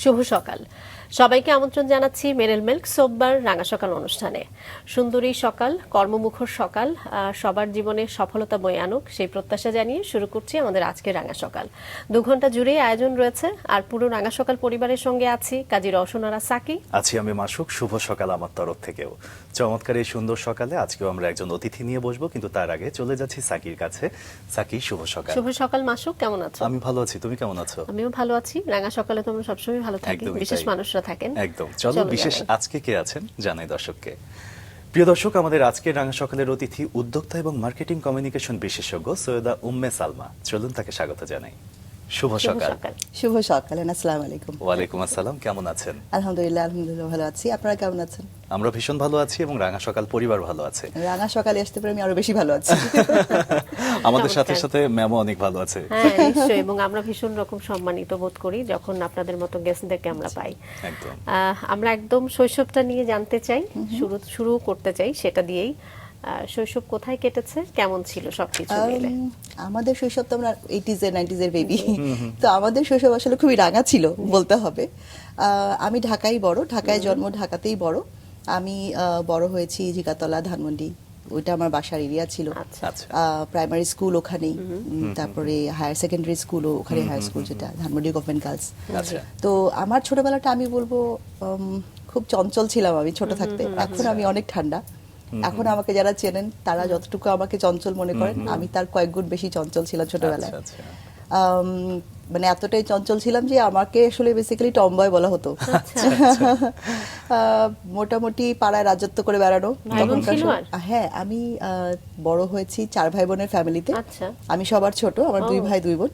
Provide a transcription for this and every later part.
শুভ সকাল সবাইকে আমন্ত্রণ জানাচ্ছি মেরিল মিল্ক সোববার রাঙা সকাল অনুষ্ঠানে। সুন্দরী সকাল, কর্মমুখর সকাল, সবার জীবনে সফলতা বয়ে আনুক সেই প্রত্যাশা জানিয়ে শুরু করছি আমাদের আজকের রাঙা সকাল। 2 ঘন্টা জুড়েই আয়োজন রয়েছে, আর পুরো রাঙা সকাল পরিবারের সঙ্গে আছি কাজী রওশনারা সাকি, আছি আমি মাসুক। শুভ সকাল আমার তরফ থেকেও। চমৎকার এই সুন্দর সকালে আজকেও আমরা একজন অতিথি নিয়ে বসবো, কিন্তু তার আগে চলে যাচ্ছি সাকির কাছে। সাকি, শুভ সকাল। শুভ সকাল মাসুক, কেমন আছো? আমি ভালো আছি, তুমি কেমন আছো? আমিও ভালো আছি। রাঙা সকালে তোমরা সবসময় ভালো থাকি, বিশেষ মানুষরা থাকেন। একদম, চলো বিশেষ আজকে কে আছেন জানাই দর্শককে। প্রিয় দর্শক, আমাদের আজকের রাঙা সকালের অতিথি উদ্যোক্তা এবং মার্কেটিং কমিউনিকেশন বিশেষজ্ঞ সৈয়দা উম্মে সালমা। চলুন তাকে স্বাগত জানাই। শুভ সকাল। শুভ সকাল, আসসালামু আলাইকুম। ওয়ালাইকুম আসসালাম, কেমন আছেন? আলহামদুলিল্লাহ ভালো আছি। আপনারা কেমন আছেন? আমরা ভীষণ ভালো আছি এবং রাঙা সকাল পরিবার ভালো আছে। রাঙা সকালে আসতে পেরে আমি আরো বেশি ভালো আছি। আমাদের সাথে সাথে ম্যামও অনেক ভালো আছে। হ্যাঁ নিশ্চয়ই, এবং আমরা ভীষণ রকম সম্মানিত বোধ করি যখন আপনাদের মতো গেস্টদেরকে আমরা পাই। একদম। আমরা একদম শৈশবটা নিয়ে জানতে চাই, শুরু করতে চাই সেটা দিয়েই। শৈশব কোথায় কেটেছে, কেমন ছিল সবকিছু মিলে? আমাদের শৈশব তো আমরা 80s এর 90s এর বেবি, তো আমাদের শৈশব আসলে খুবই রাঙা ছিল বলতে হবে। আমি ঢাকায় বড়, ঢাকায় জন্ম, ঢাকাতেই বড়। আমি বড় হয়েছি জিগাতলা, ধানমন্ডি, ওইটা আমার বাসার এরিয়া ছিল। প্রাইমারি স্কুল ওখানেই, তারপরে হায়ার সেকেন্ডারি স্কুলও ওখানে, হায়ার স্কুল যেটা ধানমন্ডি গভর্নমেন্ট গার্লস। তো আমার ছোটবেলাটা আমি বলবো খুব চঞ্চল ছিলাম আমি ছোট থাকতে। এখন আমি অনেক ঠান্ডা। এখন আমাকে যারা চেনেন তারা যতটুকু আমাকে চঞ্চল মনে করেন, আমি তার কয়েক গুণ বেশি চঞ্চল ছিলাম ছোটবেলায়। মানে এতটাই চঞ্চল ছিলাম যে আমাকে আসলে বেসিক্যালি টমবয় বলা হতো। মোটামুটি পাড়ায় রাজত্ব করে বেড়ানো। হ্যাঁ, আমি বড় হয়েছি 4 ভাই বোনের ফ্যামিলিতে। আমি সবার ছোট, আমার 2 ভাই 2 বোন।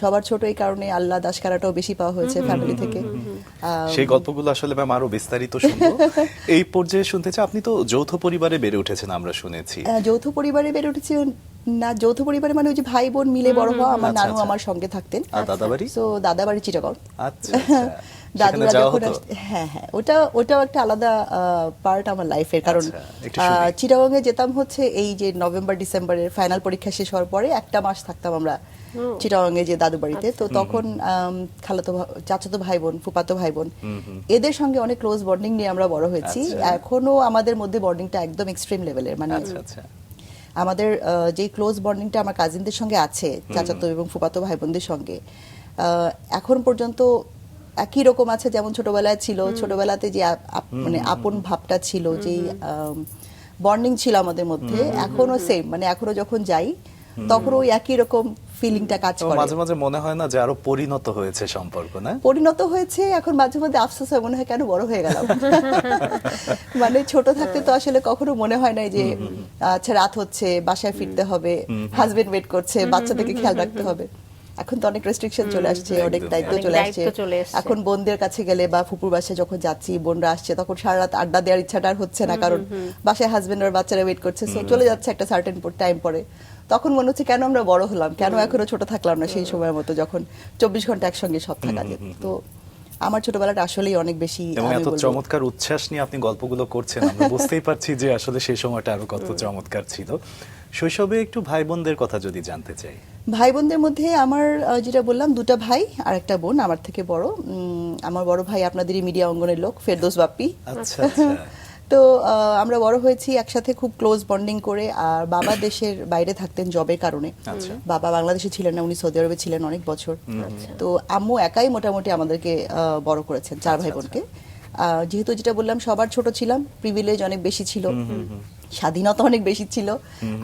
সবার ছোট, এই কারণে আল্লাহ দাসকারাটাও বেশি পাওয়া হয়েছে ফ্যামিলি থেকে। সেই গল্পগুলো আসলে ম্যাম আরো বিস্তারিত শুনবো। এই পর্যায়ে শুনতে চাই, আপনি তো যৌথ পরিবারে বেড়ে উঠেছেন আমরা শুনেছি। যৌথ পরিবারে বেড়ে উঠেছি না, যৌথ পরিবারে মানে ওই যে ভাই বোন মিলে বড় হওয়া। আমার নানু আমার সঙ্গে থাকতেন। আর দাদাবাড়ি? তো দাদাবাড়ি চিটাগং। আচ্ছা, দাদুরা যখন হ্যাঁ, ওটাও একটা আলাদা পার্ট আমার লাইফের। কারণ চিটাগং এ যেতাম হচ্ছে এই যে নভেম্বর ডিসেম্বরের ফাইনাল পরীক্ষা শেষ হওয়ার পরে একটা মাস থাকতাম আমরা চিটাগং এ যে দাদু বাড়িতে। তো তখন চাচাতো ভাই বোন, ফুফাতো ভাই বোন, এদের সঙ্গে অনেক ক্লোজ বন্ডিং নিয়ে আমরা বড় হয়েছি। এখনো আমাদের মধ্যে বন্ডিংটা একদম এক্সট্রিম লেভেলের। মানে আমাদের যে ক্লোজ বন্ডিংটা আমার কাজিনদের সঙ্গে আছে, চাচাতো এবং ফুফাতো ভাই বোনদের সঙ্গে, এখন পর্যন্ত একই রকম আছে যেমন ছোটবেলায় ছিল। ছোটবেলাতে যে মানে আপন ভাবটা ছিল, যে বন্ডিং ছিল আমাদের মধ্যে, এখনো সেম। মানে এখনো যখন যাই তখন ওই একই রকম ফিলিংটা কাজ করে। মাঝে মাঝে মনে হয় না যে আরো পরিণত হয়েছে সম্পর্ক? না, পরিণত হয়েছে। এখন মাঝে মধ্যে আফসোস হয়, মনে হয় কেন বড় হয়ে গেলাম। মানে ছোট থাকতে তো আসলে কখনো মনে হয় নাই যে আচ্ছা রাত হচ্ছে, বাসায় ফিরতে হবে, হাজবেন্ড ওয়েট করছে, বাচ্চাদেরকে খেয়াল রাখতে হবে। এখন তো অনেক রেস্ট্রিকশন চলে আসছে, অনেক দায়িত্ব চলে আসছে। এখন বোনদের কাছে গেলে বা ফুপুর বাসায় যখন যাচ্ছি, বোনরা আসছে, তখন সারা রাত আড্ডা দেওয়ার ইচ্ছাটা আর হচ্ছে না, কারণ বাসায় হাজবেন্ড আর বাচ্চারা ওয়েট করছে। সো চলে যাচ্ছে একটা সার্টেন টাইম পরে। তখন মনে হচ্ছে কেন আমরা বড় হলাম, কেন এখনো ছোট থাকলাম না সেই সময়ের মতো, যখন 24 ঘন্টা একসঙ্গে সব থাকা যেত। তো আমার ছোটবেলাটা আসলেই অনেক বেশি। এত চমৎকার উচ্ছ্বাস নিয়ে আপনি গল্পগুলো করছেন, আমরা বুঝতেই পারছি যে আসলে সেই সময়টা আরো কত চমৎকার ছিল। শৈশবে একটু ভাই বোনদের কথা যদি জানতে চাই। ভাই বোনদের মধ্যে আমার যেটা বললাম, 2টা ভাই আর একটা বোন আমার থেকে বড়। আমার বড় ভাই আপনাদেরই মিডিয়া অঙ্গনের লোক, ফেরদৌস বাপ্পি। আচ্ছা। তো আমরা বড় হয়েছি একসাথে, খুব ক্লোজ বন্ডিং করে। আর বাবা দেশের বাইরে থাকতেন জবের কারণে। বাবা বাংলাদেশে ছিলেন না, উনি সৌদি আরবে ছিলেন অনেক বছর। তো আম্মু একাই মোটামুটি আমাদেরকে বড় করেছেন, 4 ভাই বোনকে। যেহেতু যেটা বললাম সবার ছোট ছিলাম, প্রিভিলেজ অনেক বেশি ছিল, স্বাধীনতা অনেক বেশি ছিল,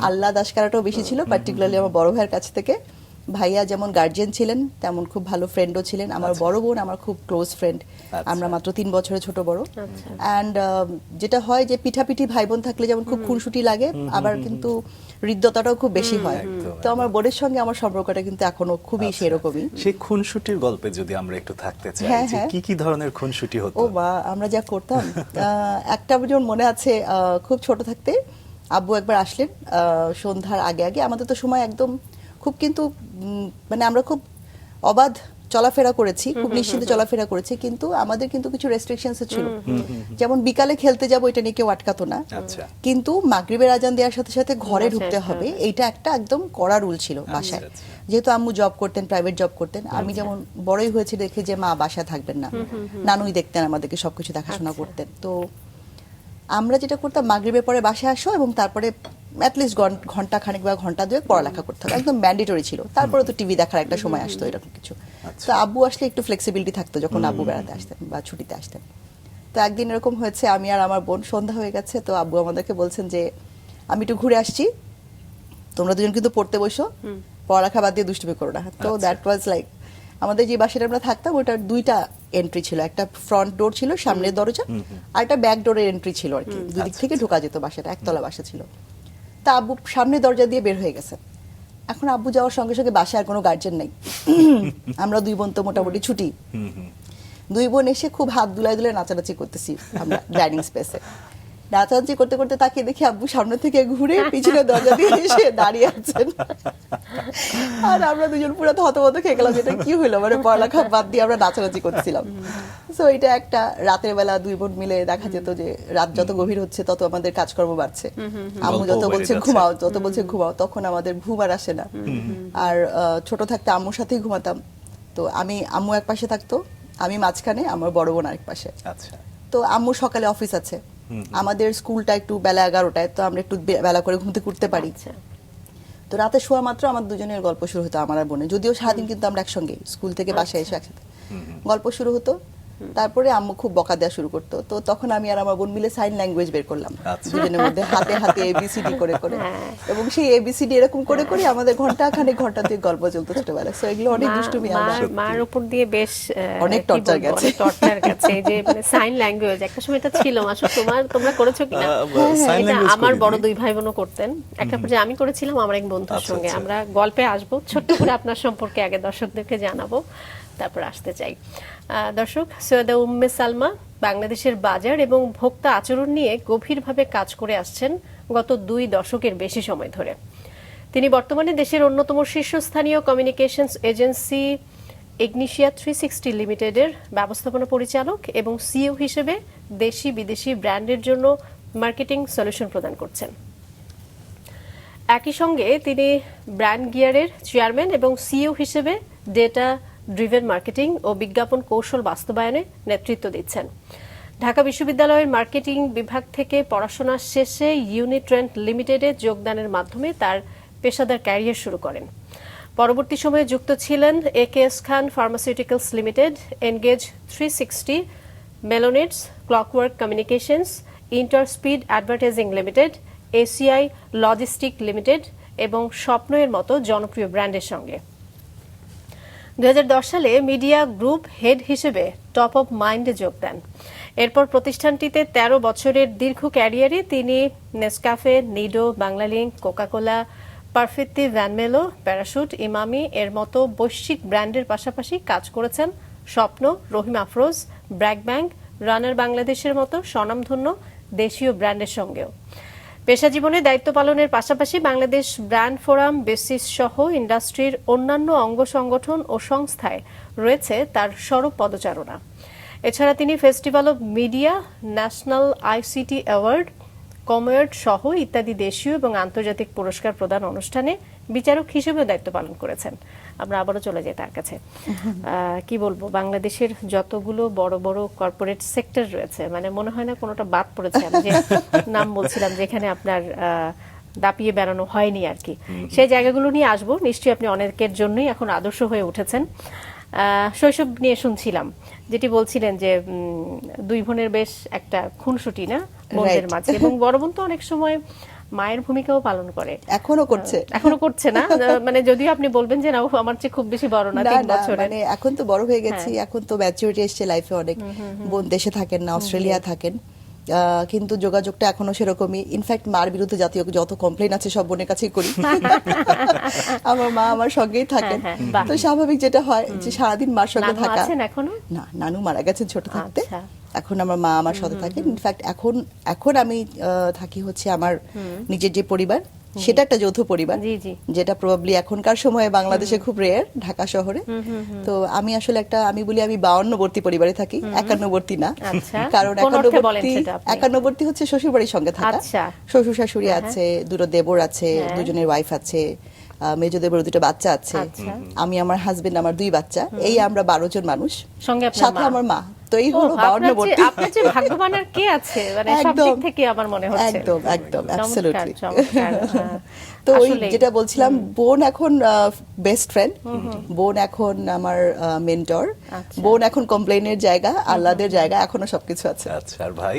আল্লাহ দাসকারাটাও বেশি ছিল, পার্টিকুলারলি আমার বড় ভাইয়ের কাছ থেকে। ভাইয়া যেমন গার্জিয়ান ছিলেন, তেমন খুব ভালো ফ্রেন্ডও ছিলেন। আমার বড় বোন আমার খুব ক্লোজ ফ্রেন্ড, আমরা মাত্র 3 বছরের ছোট বড়। অ্যান্ড যেটা হয় যে পিঠাপিঠি ভাই বোন থাকলে যেমন খুব খুনসুটি লাগে, আবার কিন্তু হৃদ্যতাটাও খুব বেশি হয়। তো আমার বোনের সঙ্গে আমার সম্পর্কটা কিন্তু এখনো খুবই সেরকমই। সেই খুনসুটির গল্পে যদি আমরা একটু থাকতে চাই, কি কি ধরনের খুনসুটি হতো? ও বা, আমরা যা করতাম। একটা যেমন মনে আছে, খুব ছোট থাকতে আব্বু একবার আসলেন সন্ধ্যার আগে আগে। আমাদের তো সময় একদম খুব, কিন্তু মানে আমরা খুব অবাধ চলাফেরা করেছি, খুব নিশ্চিন্তে চলাফেরা করেছি, কিন্তু আমাদের কিন্তু কিছু রেস্ট্রিকশনস ছিল। যেমন বিকালে খেলতে যাবো, এটা নিয়ে কেউ আটকাতো না, আচ্ছা। কিন্তু মাগরিবের আজান দেওয়ার সাথে সাথে ঘরে আচ্ছা, ঢুকতে হবে, এইটা একটা একদম কড়া রুল ছিল বাসায়। আচ্ছা। যেহেতু আম্মু জব করতেন, প্রাইভেট জব করতেন, আমি যেমন বড়ই হয়েছে দেখি যে মা বাসায় থাকবেন না, নানুই দেখতেন আমাদেরকে, সবকিছু দেখাশোনা করতেন। তো আমরা যেটা করতাম, মাগরিবের পরে বাসায় আসো এবং তারপরে অ্যাটলিস্ট ঘন্টা খানেক বা ঘন্টা দুয়েক পড়ালেখা করতে হবে, একদম ম্যান্ডেটরি ছিল। তারপরে তো টিভি দেখার একটা সময় আসতো, এরকম কিছু। তো আব্বু আসলে একটু ফ্লেক্সিবিলিটি থাকতো যখন আব্বু বেড়াতে আসতেন বা ছুটিতে আসতেন। তো একদিন এরকম হয়েছে, আমি আর আমার বোন সন্ধ্যা হয়ে গেছে, তো আব্বু আমাদেরকে বলছেন যে আমি একটু ঘুরে আসছি, তোমরা দুজন কিন্তু পড়তে বসো, পড়ালেখা বাদ দিয়ে দুষ্টুমি করো না। তো দ্যাট ওয়াজ লাইক, আমাদের যে বাসাটা আমরা থাকতাম ওটার দুইটা এন্ট্রি ছিল, একটা ফ্রন্ট ডোর ছিল, সামনের দরজা, আর একটা ব্যাক ডোরের এন্ট্রি ছিল আর কি, দুই দিক থেকে ঢোকা যেত বাসাটা, একতলা বাসা ছিল। তা আব্বু সামনের দরজা দিয়ে বের হয়ে গেছে। এখন আব্বু যাওয়ার সঙ্গে সঙ্গে বাসায় আর কোনো গার্জেন নাই, আমরা দুই বোন তো মোটামুটি ছুটি। দুই বোন এসে খুব হাত দুলাই দুলাই নাচানাচি করতেছি আমরা ডাইনিং স্পেসে। নাচানাচি করতে করতে তাকিয়ে দেখি আব্বু সামনে থেকে ঘুরে পিছনে দরজা দিয়ে এসে দাঁড়িয়ে আছেন, আর আমরা দুজন পুরো হতবত খেয়ে গেলাম, যেটা কি হইলো, মানে পড়ালেখা বাদ দিয়ে আমরা নাচানাচি করছিলাম। সো এটা একটা, রাতের বেলা দুই বোন মিলে দেখা যেত যে রাত যত গভীর হচ্ছে তত আমাদের কাজকর্ম বাড়ছে, আম্মু যত বলছে ঘুমাও, যত বলছে ঘুমাও, তখন আমাদের ঘুম আর আসে না। আর ছোট থাকতে আম্মুর সাথেই ঘুমাতাম। তো আম্মু এক পাশে থাকতো, আমি মাঝখানে, আমার বড় বোন আরেক পাশে। আচ্ছা। তো আম্মুর সকালে অফিস আছে, আমাদের স্কুলটা একটু বেলা 11টায়, তো আমরা একটু বেলা করে ঘুমতে করতে পারি। তো রাতে শোয়া মাত্র আমার দুজনের গল্প শুরু হতো, আমার আর বোনের, যদিও সারাদিন কিন্তু আমরা একসঙ্গে স্কুল থেকে বাসায় এসে একসাথে গল্প শুরু হতো। তারপরে আম্মু খুব বকা দেওয়া শুরু করতো, তো তখন আমি আর আমার বোন মিলে সাইন ল্যাঙ্গুয়েজ বের করলাম দুজনের মধ্যে, হাতে হাতে এবিসিডি করে করে, এবং সেই এবিসিডি এরকম করে করে আমাদের ঘন্টা দিয়ে গল্প চলতো ছোটবেলায়। সো এগুলো অনেক দুষ্টুমি, মার উপর দিয়ে বেশ অনেক টর্চার গেছে, এই যে মানে সাইন ল্যাঙ্গুয়েজ একটা সময় এটা ছিল। আসলে তোমরা করেছো কিনা, এটা আমার বড় দুই ভাই বোনও করতেন। একটা পর্যায়ে আমি করেছিলাম আমার এক বন্ধুর সঙ্গে। আমরা গল্পে আসবো, ছোট্ট করে আপনার সম্পর্কে আগে দর্শকদেরকে জানাবো, তারপর আসতে চাই। দর্শক, সৈয়দা উম্মে সালমা বাংলাদেশের বাজার এবং ভোক্তা আচরণ নিয়ে গভীরভাবে কাজ করে আসছেন গত 2 দশকের বেশি সময় ধরে। তিনি বর্তমানে দেশের অন্যতম শীর্ষস্থানীয় কমিউনিকেশনস এজেন্সি ইগনিশিয়া 360 লিমিটেডের ব্যবস্থাপনা পরিচালক এবং সিইও হিসেবে দেশি বিদেশি ব্র্যান্ডের জন্য মার্কেটিং সলিউশন প্রদান করছেন। একই সঙ্গে তিনি ব্র্যান্ড গিয়ারের চেয়ারম্যান এবং সিইও হিসেবে ডেটা ড্রিভেন মার্কেটিং ও বিজ্ঞাপন কৌশল বাস্তবায়নে নেতৃত্ব দিচ্ছেন। ঢাকা বিশ্ববিদ্যালয়ের মার্কেটিং বিভাগ থেকে পড়াশোনা শেষে ইউনিট্রেন্ড লিমিটেডে যোগদানের মাধ্যমে তার পেশাদার ক্যারিয়ার শুরু করেন। পরবর্তী সময়ে যুক্ত ছিলেন AKS Khan Pharmaceuticals Limited, Engage 360, মেলোনিডস, Clockwork Communications, Interspeed Advertising Limited, ACI Logistic Limited এবং স্বপ্নের মতো জনপ্রিয় ব্র্যান্ডের সঙ্গে। 2010 সালে মিডিয়া গ্রুপ হেড হিসেবে টপ অফ মাইন্ডে যোগ দেন। এরপর প্রতিষ্ঠানটিতে 13 বছরের দীর্ঘ ক্যারিয়ারে তিনি Nescafe, Nido, Banglalink, Coca Cola, Perfetti, Van Melle, Parachute, Emami এর মতো বৈশ্বিক ব্র্যান্ডের পাশাপাশি কাজ করেছেন Swapno, Rahim Afroz, BRAC bank, Runner বাংলাদেশের মতো স্বনামধন্য দেশীয় ব্র্যান্ডের সঙ্গেও। পেশা জীবনে দায়িত্ব পালনের পাশাপাশি বাংলাদেশ ব্র্যান্ড ফোরাম, বেসিস সহ ইন্ডাস্ট্রির অন্যান্য অঙ্গ সংগঠন ও সংস্থায় রয়েছে তার সরব পদচারণা। এছাড়া তিনি festival of media, national ICT award, কমওয়েড সহ ইত্যাদি দেশীয় এবং আন্তর্জাতিক পুরস্কার প্রদান অনুষ্ঠানে বিচারক হিসেবে দায়িত্ব পালন করেছেন। আমরা আবারও চলে যাই তার কাছে। কি বলবো, বাংলাদেশের যতগুলো বড় বড় কর্পোরেট সেক্টর রয়েছে, মানে মনে হয় না কোনোটা বাদ পড়েছে। আমি যে নাম বলছিলাম যেখানে আপনার দাপিয়ে বেড়ানো হয়নি আর কি, সেই জায়গাগুলো নিয়ে আসবো। নিশ্চয়ই আপনি অনেকের জন্যই এখন আদর্শ হয়ে উঠেছেন। শৈশব নিয়ে শুনছিলাম, যেটি বলছিলেন যে 2 বোনের বেশ একটা খুনসুটি না বোনদের মাঝে, এবং বড় বোন তো অনেক সময় মায়ের ভূমিকাও পালন করে, এখনো করছে না মানে যদিও আপনি বলবেন যে না আমার চেয়ে খুব বেশি বড় না, 3 বছরের, মানে এখন তো বড় হয়ে গেছি, এখন তো ম্যাচুরিটি এসেছে লাইফে অনেক। বোন দেশে থাকেন না, অস্ট্রেলিয়া থাকেন, কিন্তু যোগাযোগটা এখনো সেরকমই। ইনফ্যাক্ট মার বিরুদ্ধে জাতীয় যত কমপ্লেন আছে সব বোনের কাছেই করি। আমার মা আমার সঙ্গেই থাকেন, তো স্বাভাবিক যেটা হয় যে সারাদিন মার সঙ্গে থাকা। না, নানু মারা গেছেন ছোট থাকতে, এখন আমার মা আমার সাথে থাকেন। ইনফ্যাক্ট এখন আমি থাকি হচ্ছে আমার নিজের যে পরিবার সেটা একটা যৌথ পরিবার, জি, জি। যেটা প্রবাবলি এখনকার সময়ে বাংলাদেশে খুব রেয়ার, ঢাকা শহরে। তো আমি আসলে আমি বলি আমি 52বর্তী পরিবারে থাকি, 51বর্তী না। আচ্ছা। কারণ কোন অর্থে বলেন সেটা আপনি? 51বর্তী হচ্ছে শ্বশুর বাড়ির সঙ্গে থাকা। আচ্ছা। শ্বশুর শাশুড়ি আছে, দুটো দেবর আছে, হ্যাঁ। দুজনের ওয়াইফ আছে, মেজো দেবর দুটো বাচ্চা আছে, আচ্ছা। আমি, আমার হাজবেন্ড, আমার 2 বাচ্চা, এই আমরা 12 জন মানুষ, সঙ্গে আপনার সাথে মা। আমার মা। তো এই ও, হলো আপনার 52বর্তী। আপনার যে ভাগ্যবান আর কে আছে, মানে সব দিক থেকে আমার মনে হচ্ছে। একদম একদম চমৎকার, অ্যাবসলিউটলি। চমৎকার, হ্যাঁ। তো ওই আসলেই। যেটা বলছিলাম, বোন এখন বেস্ট ফ্রেন্ড, বোন এখন আমার মেন্টর, আচ্ছা। বোন এখন কমপ্লেইনের জায়গা, আহ্লাদের জায়গা, এখনো সবকিছু আছে। আচ্ছা, আর ভাই?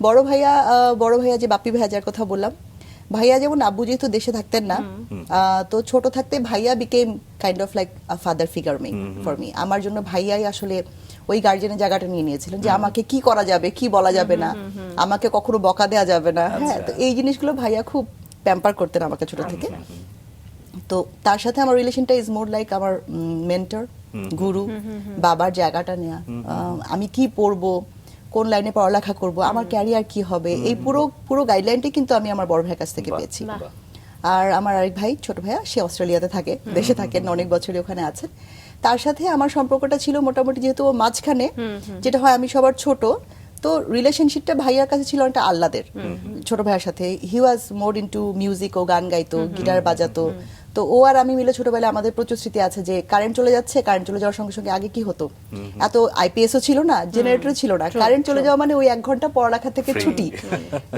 বড় ভাইয়া যে বাপ্পি ভাইয়া যার কথা বললাম, ভাইয়া যেমন আব্বু যেহেতু দেশে থাকতেন না, তো ছোট থাকতে ভাইয়া became kind of like a father figure for me. আমার জন্য ভাইয়াই আসলে ওই গার্জিয়ানের জায়গাটা নিয়ে নিয়েছিলেন, যে আমাকে কি করা যাবে, কি বলা যাবে না, আমাকে কখনো বকা দেওয়া যাবে না। হ্যাঁ, তো এই জিনিসগুলো ভাইয়া খুব প্যাম্পার করতেন আমাকে ছোট থেকে। তো তার সাথে আমার রিলেশনটা ইজ মোর লাইক আমার মেন্টর, গুরু, বাবার জায়গাটা নেওয়া, আমি কি পড়বো, কোন লাইনে পড়ালেখা করব, আমার ক্যারিয়ার কি হবে, এই পুরো গাইডলাইনটাই কিন্তু আমি আমার বড় ভাইয়ের কাছ থেকে পেয়েছি। আর আমার আরেক ভাই, ছোট ভাইয়া, সে অস্ট্রেলিয়াতে থাকে, দেশে থাকেন, অনেক বছরই ওখানে আছেন। তার সাথে আমার সম্পর্কটা ছিল মোটামুটি, যেহেতু ও মাঝখানে, যেটা হয় আমি সবার ছোট, তো রিলেশনশিপটা ভাইয়ার কাছে ছিল একটা আহ্লাদের। ছোট ভাইয়ের সাথে হি ওয়াজ মোর ইনটু মিউজিক, ও গান গাইতো, গিটার বাজাতো। তো ও আর আমি মিলে ছোটবেলায় আমাদের প্রচুর স্মৃতি আছে, যে কারেন্ট চলে যাচ্ছে, কারেন্ট চলে যাওয়ার সঙ্গে সঙ্গে আগে কি হতো, এত আইপিএসও ছিল না, জেনারেটর ছিল না, কারেন্ট চলে যাওয়া মানে ওই 1 ঘন্টা পড়ালেখা থেকে ছুটি,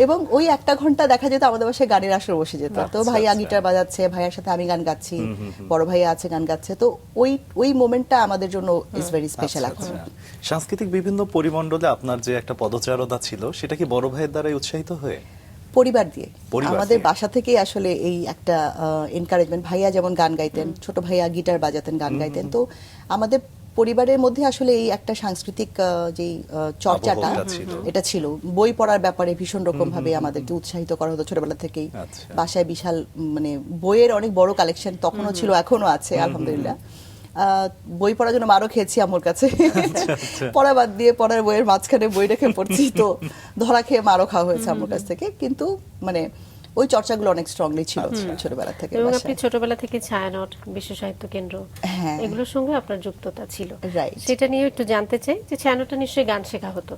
এবং ওই 1 ঘন্টা দেখা যেত আমাদের বাসায় গানের আসর বসে যেত। তো ভাইয়া গিটার বাজাচ্ছে, ভাইয়ার সাথে আমি গান গাচ্ছি, বড় ভাইয়া আছে গান গাচ্ছে, তো ওই মোমেন্টটা আমাদের জন্য ইজ ভেরি স্পেশাল। এখন সাংস্কৃতিক বিভিন্ন পরিমণ্ডলে আপনার যে একটা পদচারণা ছিল, সেটা কি বড় ভাইয়ের দ্বারাই উৎসাহিত হয়ে? পরিবার দিয়ে, আমাদের দিয়ে। বাসা থেকে আসলে এই একটা এনকারেজমেন্ট। ভাইয়া যেমন গান গাইতেন, ছোট ভাইয়া গিটার বাজাতেন, গান গাইতেন, তো আমাদের পরিবারের মধ্যে আসলে এই একটা সাংস্কৃতিক যেই চর্চাটা, আবহাওয়াটা ছিল। এটা ছিল। বই পড়ার ব্যাপারে ভীষণ রকম ভাবে আমাদেরকে উৎসাহিত করা হতো ছোটবেলা থেকেই। আচ্ছা। বাসায় বিশাল মানে বইয়ের অনেক বড় কালেকশন তখনও ছিল, এখনো আছে আলহামদুলিল্লাহ। বই পড়ার জন্য মারও খেয়েছি আমার কাছে, পড়া বাদ দিয়ে পড়ার বইয়ের মাঝখানে বই রেখে পড়ছি, তো ধরা খেয়ে মারও খাওয়া হয়েছে আমার কাছ থেকে। কিন্তু মানে ওই চর্চাগুলো অনেক স্ট্রংলি ছিল ছোটবেলা থেকে। এবং আপনি ছোটবেলা থেকে ছায়ানট, বিশ্ব সাহিত্য কেন্দ্র, হ্যাঁ, এগুলোর সঙ্গে আপনার যুক্ততা ছিল, Right. সেটা নিয়ে একটু জানতে চাই, যে ছায়ানটটা নিশ্চয়ই গান শেখা হতো।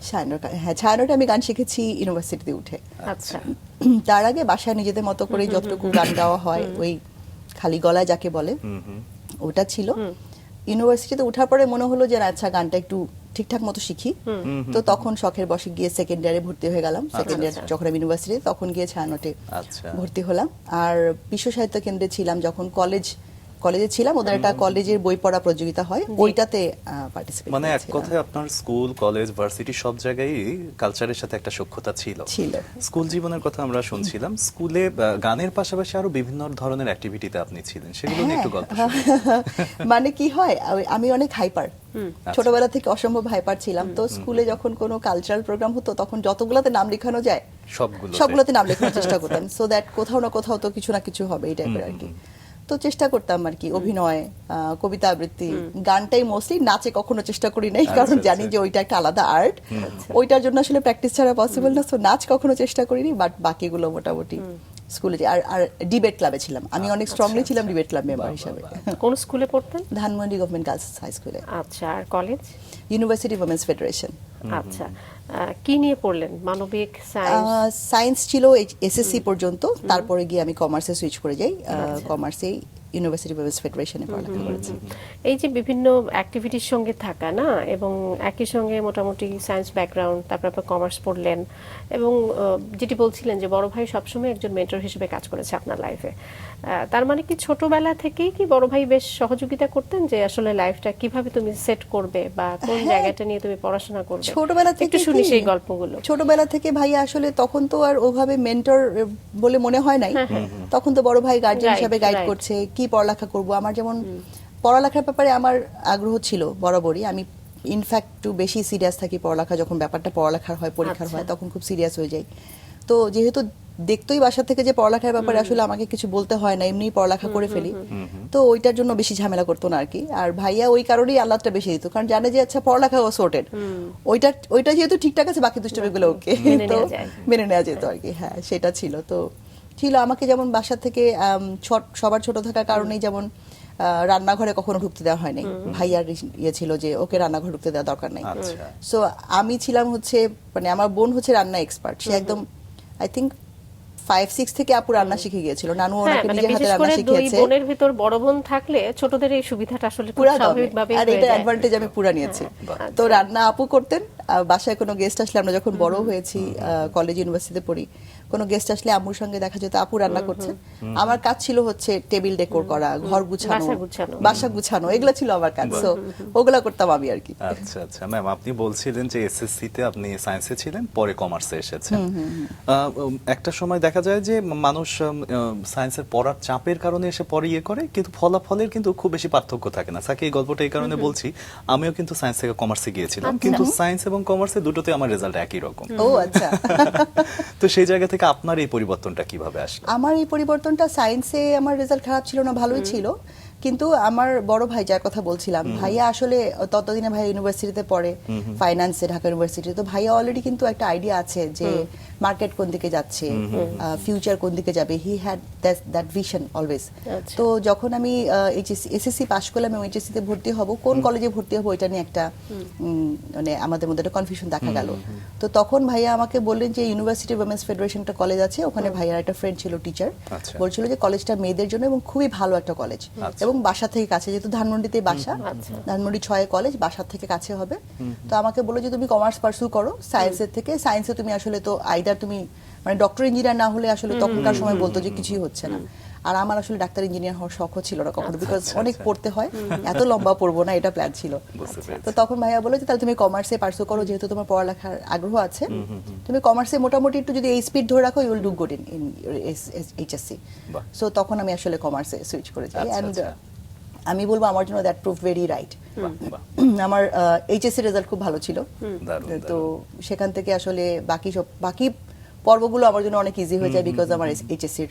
ছায়ানটে আমি গান শিখেছি ইউনিভার্সিটিতে উঠে। আচ্ছা। তার আগে বাসায় নিজেদের মতো করে যতটুকু গান গাওয়া হয়, ওই খালি গলায় যাকে বলে, ওটা ছিল। ইউনিভার্সিটিতে ওঠার পরে মনে হলো যে আচ্ছা গানটা একটু ঠিকঠাক মতো শিখি, তো তখন শখের বসে গিয়ে সেকেন্ড ইয়ারে ভর্তি হয়ে গেলাম। সেকেন্ড ইয়ার যখন আমি ইউনিভার্সিটি, তখন গিয়ে ছায়ানটে আচ্ছা। ভর্তি হলাম। আর বিশ্ব সাহিত্য কেন্দ্রে ছিলাম যখন কলেজে ছিলাম, ওদের একটা কলেজের বই পড়া প্রতিযোগিতা হয়, ওইটাতে পার্টিসিপেট মানে এক কথায় আপনার স্কুল, কলেজ, ভার্সিটি সব জায়গায় কালচারের সাথে একটা সখ্যতা ছিল। স্কুল জীবনের কথা আমরা শুনছিলাম, স্কুলে গানের পাশাপাশি আরো বিভিন্ন ধরনের অ্যাক্টিভিটিতে আপনি ছিলেন, সেগুলো নিয়ে একটু গল্প শুনি। মানে কি হয়, আমি অনেক হাইপার, ছোটবেলা থেকে অসম্ভব হাইপার ছিলাম। তো স্কুলে যখন কোনো কালচারাল প্রোগ্রাম হতো, তখন যতগুলোতে নাম লেখানো যায় সবগুলোতে নাম লেখানোর চেষ্টা করতাম, সো দ্যাট কোথাও না কোথাও তো কিছু না কিছু হবে, এই টাইপের আর কি। তো চেষ্টা করতাম আর কি, অভিনয়, কবিতা আবৃত্তি, গানটাই মোস্টলি। নাচে কখনো চেষ্টা করি নাই, কারণ জানি যে ওইটা একটা আলাদা আর্ট, ওইটার জন্য আসলে প্র্যাকটিস ছাড়া পসিবল না। সো নাচ কখনো চেষ্টা করিনি, বাট বাকিগুলো মোটামুটি স্কুলে। আর ডিবেট ক্লাবে ছিলাম আমি, অনেক স্ট্রংলি ছিলাম ডিবেট ক্লাব মেম্বার হিসেবে। কোন স্কুলে পড়তেন? ধানমন্ডি গভর্নমেন্ট গার্লস হাই স্কুলে। আচ্ছা। আর কলেজ? University women's federation. আচ্ছা। কি নিয়ে পড়লেন? মানবিক, সায়েন্স ছিল এসএসসি পর্যন্ত, তারপরে গিয়ে আমি কমার্সে সুইচ করে যাই। কমার্সেই ইউনিভার্সিটি উইমেন্স ফেডারেশনে পড়ালেখা করেছি। এই যে বিভিন্ন অ্যাক্টিভিটির সঙ্গে থাকা না, এবং একই সঙ্গে মোটামুটি সায়েন্স ব্যাকগ্রাউন্ড, তারপর আপনি কমার্স পড়লেন, এবং যেটি বলছিলেন যে বড় ভাই সবসময় একজন মেন্টর হিসেবে কাজ করেছে আপনার লাইফে, তার মানে কি ছোটবেলা থেকেই কি বড় ভাই বেশ সহযোগিতা করতেন, যে আসলে লাইফটা কিভাবে তুমি সেট করবে, বা কোন জায়গাটা নিয়ে তুমি পড়াশোনা করবে? ছোটবেলা থেকে একটু শুনি সেই গল্পগুলো। ছোটবেলা থেকে ভাইয়া আসলে তখন তো আর ওভাবে মেন্টর বলে মনে হয় নাই, তখন তো বড় ভাই গার্জিয়ান হিসেবে গাইড করছে কি পড়ালেখা করব। আমার যেমন পড়ালেখার ব্যাপারে আমার আগ্রহ ছিল বরাবরই, আমি ইনফ্যাক্ট একটু বেশি সিরিয়াস থাকি পড়ালেখা, যখন ব্যাপারটা পড়ালেখার হয়, পরীক্ষার হয়, তখন খুব সিরিয়াস হয়ে যাই। তো যেহেতু দেখতোই বাসা থেকে যে পড়ালেখার ব্যাপারে আসলে আমাকে কিছু বলতে হয় না, এমনি পড়ালেখা করে ফেলি, তো ওইটার জন্য বেশি ঝামেলা করতো না আর কি। আর ভাইয়া ওই কারণেই আল্লাহটা বেশি দিত, কারণ জানে যে আচ্ছা পড়ালেখা ও সর্টেড, ওইটা যেহেতু ঠিকঠাক আছে, বাকি দুষ্টমিগুলো ওকে, তো মেনে নেওয়া যেত আর কি। হ্যাঁ, সেটা ছিল। তো ছিল আমাকে যেমন বাসা থেকে সবার ছোট থাকার কারণেই যেমন রান্নাঘরে কখনো ঢুকতে দেওয়া হয়নি, ভাইয়ার ইয়ে ছিল যে ওকে রান্নাঘরে ঢুকতে দেওয়া দরকার নেই। আচ্ছা। সো আমি ছিলাম হচ্ছে মানে আমার বোন হচ্ছে রান্না এক্সপার্ট, সে একদম আই থিঙ্ক 5-6 থেকে আপু রান্না শিখে গিয়েছিল, নানু হ্যাঁ, ওনাকে মানে নিজের হাতে বিশেষ রান্না করে দুই শিখিয়েছে বোনের ভিতর বড় বোন থাকলে ছোটদের এই সুবিধাটা আসলে খুব পুরা দমে। স্বাভাবিকভাবে আর হয়ে এটা যায়। অ্যাডভান্টেজ আমি পুরা নিয়েছি। তো রান্না আপু করতেন, বাসায় কোনো গেস্ট আসলে আমরা যখন বড় হয়েছি কলেজ ইউনিভার্সিটিতে পড়ি, কোনো গেস্ট আসলে আম্মুর সঙ্গে দেখা যেত আপু রান্না করছে, আমার কাজ ছিল হচ্ছে টেবিল ডেকোর করা, ঘর গুছানো, বাসা গুছানো, এগুলো ছিল আমার কাজ। সো ওগুলা করতাম আমি আর কি। আচ্ছা আচ্ছা ম্যাম, আপনি বলছিলেন যে এসএসসি তে আপনি সায়েন্সে ছিলেন, পরে কমার্সে এসেছেন। একটা সময় দেখা যায় যে মানুষ সায়েন্সের পড়ার চাপের কারণে এসে পরে ইয়ে করে, কিন্তু ফলাফলের কিন্তু খুব বেশি পার্থক্য থাকে না। সাকি এই গল্পটা এই কারণে বলছি, আমিও কিন্তু সায়েন্স থেকে কমার্সে গিয়েছিলাম, কিন্তু সায়েন্স এবং কমার্সে দুটোতে আমার রেজাল্ট একই রকম। ও আচ্ছা। তো সেই জায়গা থেকে আপনার এই পরিবর্তনটা কিভাবে আসলো? আমার এই পরিবর্তনটা, সায়েন্সে আমার রেজাল্ট খারাপ ছিল না, ভালোই ছিল, কিন্তু আমার বড় ভাই যার কথা বলছিলাম, ভাইয়া আসলে ততদিনে ভাইয়া ইউনিভার্সিটিতে পড়ে, ফাইন্যান্সে, ঢাকা ইউনিভার্সিটি। তো ভাইয়া অলরেডি কিন্তু একটা আইডিয়া আছে যে মার্কেট কোন দিকে যাচ্ছে, ফিউচার কোন দিকে যাবে, he had that vision always. তো যখন আমি এসএসসি পাশ করলাম এবং এইচএসসি তে ভর্তি হব, কোন কলেজে ভর্তি হব এটা নিয়ে একটা মানে আমাদের মধ্যে একটা কনফিউশন দেখা গেল। তো তখন ভাইয়া আমাকে বললেন যে ইউনিভার্সিটি উইমেন্স ফেডারেশন একটা কলেজ আছে, ওখানে ভাইয়ার একটা ফ্রেন্ড ছিল টিচার, বলছিল যে কলেজটা মেয়েদের জন্য এবং খুবই ভালো একটা কলেজ, এবং বাসা থেকে কাছে, যেহেতু ধানমন্ডিতে বাসা, ধানমন্ডি 6 কলেজ, বাসা থেকে কাছে হবে। তো আমাকে বললো যে তুমি কমার্স পার্সু করো, সায়েন্সের থেকে, সায়েন্সে তুমি আসলে তো আইদার তুমি মানে ডক্টর ইঞ্জিনিয়ার না হলে আসলে তখনকার সময় বলতো যে কিছুই হচ্ছে না। আর আমার আসলে ডাক্তার ইঞ্জিনিয়ার হওয়ার শখও ছিল না কখনো, বিকজ অনেক পড়তে হয়, এত লম্বা পড়বো না, এটা প্ল্যান ছিল। তো তখন ভাইয়া বলে যে তাহলে তুমি কমার্সে পার্সু করো, যেহেতু তোমার পড়ালেখার আগ্রহ আছে, তুমি কমার্সে মোটামুটি একটু যদি এই স্পিড ধরে রাখো, you will do good in HSC. So তখন আমি আসলে কমার্সে সুইচ করে যাই, এন্ড আমি বলবো আমার জন্য দ্যাট প্রুভ ভেরি রাইট। আমার এইচএসসি রেজাল্ট খুব ভালো ছিল, তো সেখান থেকে আসলে বাকি পর্বগুলো আমার জন্য অনেক ইজি হয়ে যায়, বিকজ আমার এইচএসসির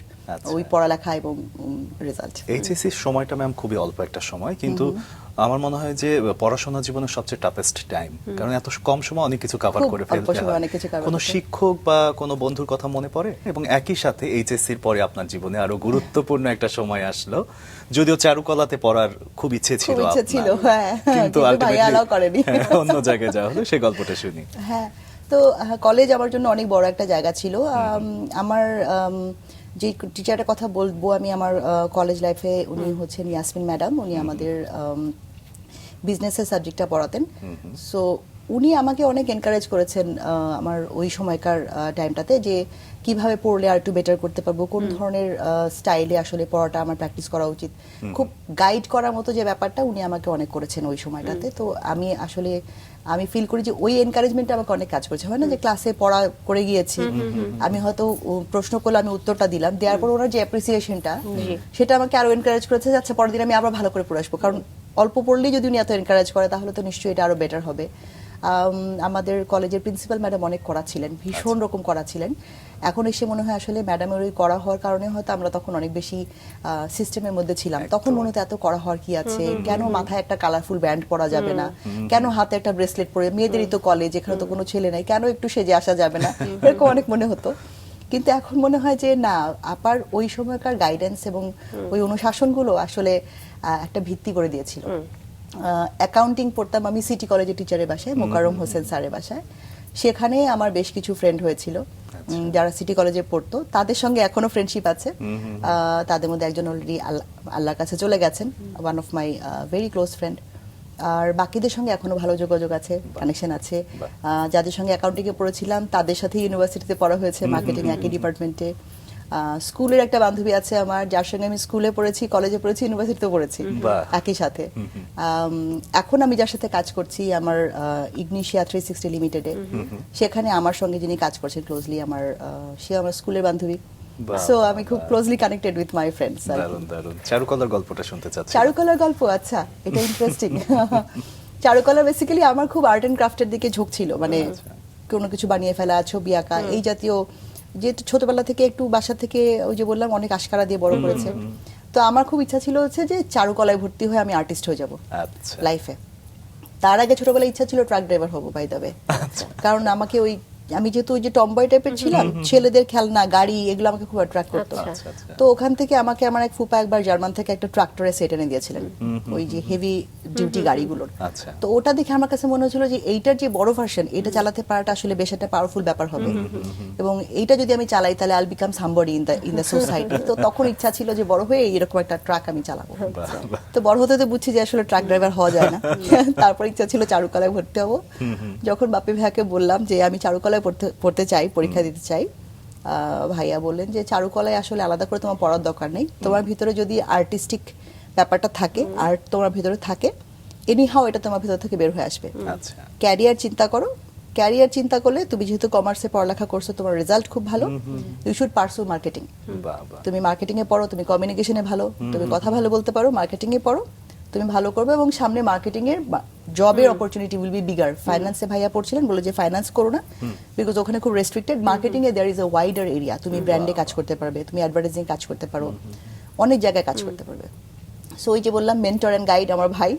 ওই পড়ালেখা এবং রেজাল্ট। এইচএসসির সময়টা ম্যাম খুবই অল্প একটা সময়, কিন্তু আমার মনে হয় যে পড়াশোনা জীবনের সবচেয়ে টাফেস্ট টাইম, কারণ এত কম সময় অনেক কিছু কভার করে ফেলতে হয়। কোনো শিক্ষক বা কোনো বন্ধুর কথা মনে পড়ে? এবং একই সাথে এইচএসসির পরে আপনার জীবনে আরো গুরুত্বপূর্ণ একটা সময় আসলো, যদিও চারুকলাতে পড়ার খুব ইচ্ছে ছিল কিন্তু আলটিমেটলি অন্য জায়গায় যাওয়া হলো, সেই গল্পটা শুনি। হ্যাঁ, তো কলেজ আমার জন্য অনেক বড় একটা জায়গা ছিল। আমার যে টিচারের কথা বলবো আমি আমার কলেজ লাইফে, উনি হচ্ছেন ইয়াসমিন ম্যাডাম, উনি আমাদের বিজনেসের সাবজেক্টটা পড়াতেন। সো উনি আমাকে অনেক এনকারেজ করেছেন আমার ওই সময়কার টাইমটাতে, যে কিভাবে পড়লে আর একটু বেটার করতে পারবো, কোন ধরনের স্টাইলে আসলে পড়াটা আমার প্র্যাকটিস করা উচিত, খুব গাইড করার মতো যে ব্যাপারটা উনি আমাকে অনেক করেছেন ওই সময়টাতে। তো আমি ফিল করি যে ওই এনকারেজমেন্টটা আমাকে অনেক কাজ করেছে। হয় না যে ক্লাসে পড়া করে গিয়েছি, আমি হয়তো প্রশ্ন করলে আমি উত্তরটা দিলাম, দেওয়ার পর ওনার যে অ্যাপ্রিসিয়েশনটা, সেটা আমাকে আরো এনকারেজ করেছে যে আচ্ছা পরের দিন আমি আবার ভালো করে পড়ে আসবো, কারণ অল্প পড়লেই যদি উনি এত এনকারেজ করে তাহলে তো নিশ্চয়ই এটা আরো বেটার হবে। আমাদের কলেজের প্রিন্সিপাল ম্যাডাম অনেক কড়া ছিলেন, ভীষণ রকম কড়া ছিলেন। এখন এসে মনে হয় আসলে ম্যাডামের ওই কড়া হওয়ার কারণে হয়তো আমরা তখন অনেক বেশি সিস্টেমের মধ্যে ছিলাম। তখন মনে হতো এত কড়া হওয়ার কি আছে, কেন মাথায় একটা কালারফুল ব্যান্ড পরা যাবে না, কেন হাতে একটা ব্রেসলেট পরে, মেয়েদেরই তো কলেজ, এখানে তো কোনো ছেলে নাই, কেন একটু সেজে আসা যাবে না, এরকম অনেক মনে হতো। কিন্তু এখন মনে হয় যে না, আপার ওই সময়কার গাইডেন্স এবং ওই অনুশাসনগুলো আসলে একটা ভিত্তি করে দিয়েছিল। অ্যাকাউন্টিং পড়তাম আমি সিটি কলেজের টিচারের বাসায়, মোকাররম হোসেন স্যারের বাসায়। সেখানে আমার বেশ কিছু ফ্রেন্ড হয়েছিল যারা সিটি কলেজে পড়তো, তাদের সঙ্গে এখনো ফ্রেন্ডশিপ আছে। তাদের মধ্যে একজন অলরেডি আল্লাহর কাছে চলে গেছেন, one of my very close friend. আর বাকিদের সঙ্গে এখনো ভালো যোগাযোগ আছে, কানেকশন আছে। যাদের সঙ্গে অ্যাকাউন্টিংয়ে পড়েছিলাম তাদের সাথে ইউনিভার্সিটিতে পড়া হয়েছে, মার্কেটিং একই ডিপার্টমেন্টে। স্কুলের একটা বান্ধবী আছে আমার, যার সঙ্গে আমি স্কুলে পড়েছি, কলেজে পড়েছি, ইউনিভার্সিটিতে পড়েছি একই সাথে। এখন আমি যার সাথে কাজ করছি আমার ইগনিশিয়া 360 লিমিটেডে, সেখানে আমার সঙ্গে যিনি কাজ করছেন ক্লোজলি, সে আমার স্কুলের বান্ধবী। সো আমি খুব closely connected with my friends. দারুণ। চারুকলার গল্পটা শুনতে চাচ্ছি। চারুকলার গল্প, আচ্ছা এটা ইন্টারেস্টিং। চারুকলা বেসিক্যালি আমার খুব আর্ট এন্ড ক্রাফটের দিকে ঝোঁক ছিল, মানে কোনো কিছু বানিয়ে ফেলা, ছবি আঁকা, এই জাতীয়। যেহেতু ছোটবেলা থেকে একটু বাসা থেকে ওই যে বললাম অনেক আশকারা দিয়ে বড় করেছে, তো আমার খুব ইচ্ছা ছিল হচ্ছে যে চারুকলায় ভর্তি হয়ে আমি আর্টিস্ট হয়ে যাব লাইফে। তার আগে ছোটবেলায় ইচ্ছা ছিল ট্রাক ড্রাইভার হবো, বাই দ্য ওয়ে, কারণ আমাকে ওই আমি যেহেতু ওই যে টমবয় টাইপের ছিলাম, ছেলেদের খেলনা গাড়ি এগুলো আমাকে খুব অ্যাট্রাক্ট করতো। আচ্ছা। তো ওখান থেকে আমাকে আমার এক ফুপা একবার জার্মান থেকে একটা ট্রাক্টরে সেট এনে দিয়েছিলেন, ওই যে হেভি ডিউটি গাড়িগুলোর। আচ্ছা। তো ওটা দেখে আমার কাছে মনে হচ্ছিল যে এইটার যে বড় ভার্সন, এটা চালাতে পারাটা আসলে বেশ একটা পাওয়ারফুল ব্যাপার হবে, এবং এইটা যদি আমি চালাই তাহলে I'll become somebody in the society. তো তখন ইচ্ছা ছিল যে বড় হয়ে এরকম একটা ট্রাক আমি চালাবো। তো বড় হতে তো বুঝছি যে আসলে ট্রাক ড্রাইভার হওয়া যায় না। তারপর ইচ্ছা ছিল চারুকলায় ভর্তি হবো। যখন বাপি ভাইয়াকে বললাম যে আমি চারুকলায় পড়তে চাই, পরীক্ষা দিতে চাই, ভাইয়া বললেন যে চারুকলায় আসলে আলাদা করে তোমার পড়ার দরকার নেই, তোমার ভিতরে যদি আর্টিস্টিক ব্যাপারটা থাকে, আর্ট তোমার ভিতরে থাকে, এনিহাও এটা তোমার ভিতর থেকে বের হয়ে আসবে। আচ্ছা। ক্যারিয়ার চিন্তা করো, ক্যারিয়ার চিন্তা করলে তুমি যেহেতু কমার্সে পড়ালেখা করছো, তোমার রেজাল্ট খুব ভালো, ইউ শুড পারসু মার্কেটিং। তুমি মার্কেটিং এ পড়ো, তুমি কমিউনিকেশনে ভালো, তুমি কথা ভালো বলতে পারো, মার্কেটিং এ পড়ো, তুমি ভালো করবে, এবং সামনে মার্কেটিং এর জবের অপরচুনিটি উইল বি বিগার। ফাইন্যান্সে ভাইয়া পড়ছিলেন, বলে যে ফাইন্যান্স করো না, বিকজ ওখানে খুব রেস্ট্রিক্টেড। মার্কেটিং এ there is a wider area, তুমি ব্র্যান্ডে কাজ করতে পারবে, তুমি অ্যাডভার্টাইজিং কাজ করতে পারো, অনেক জায়গায় কাজ করতে পারবে। সো ওই যে বললাম মেন্টর এন্ড গাইড আমার ভাই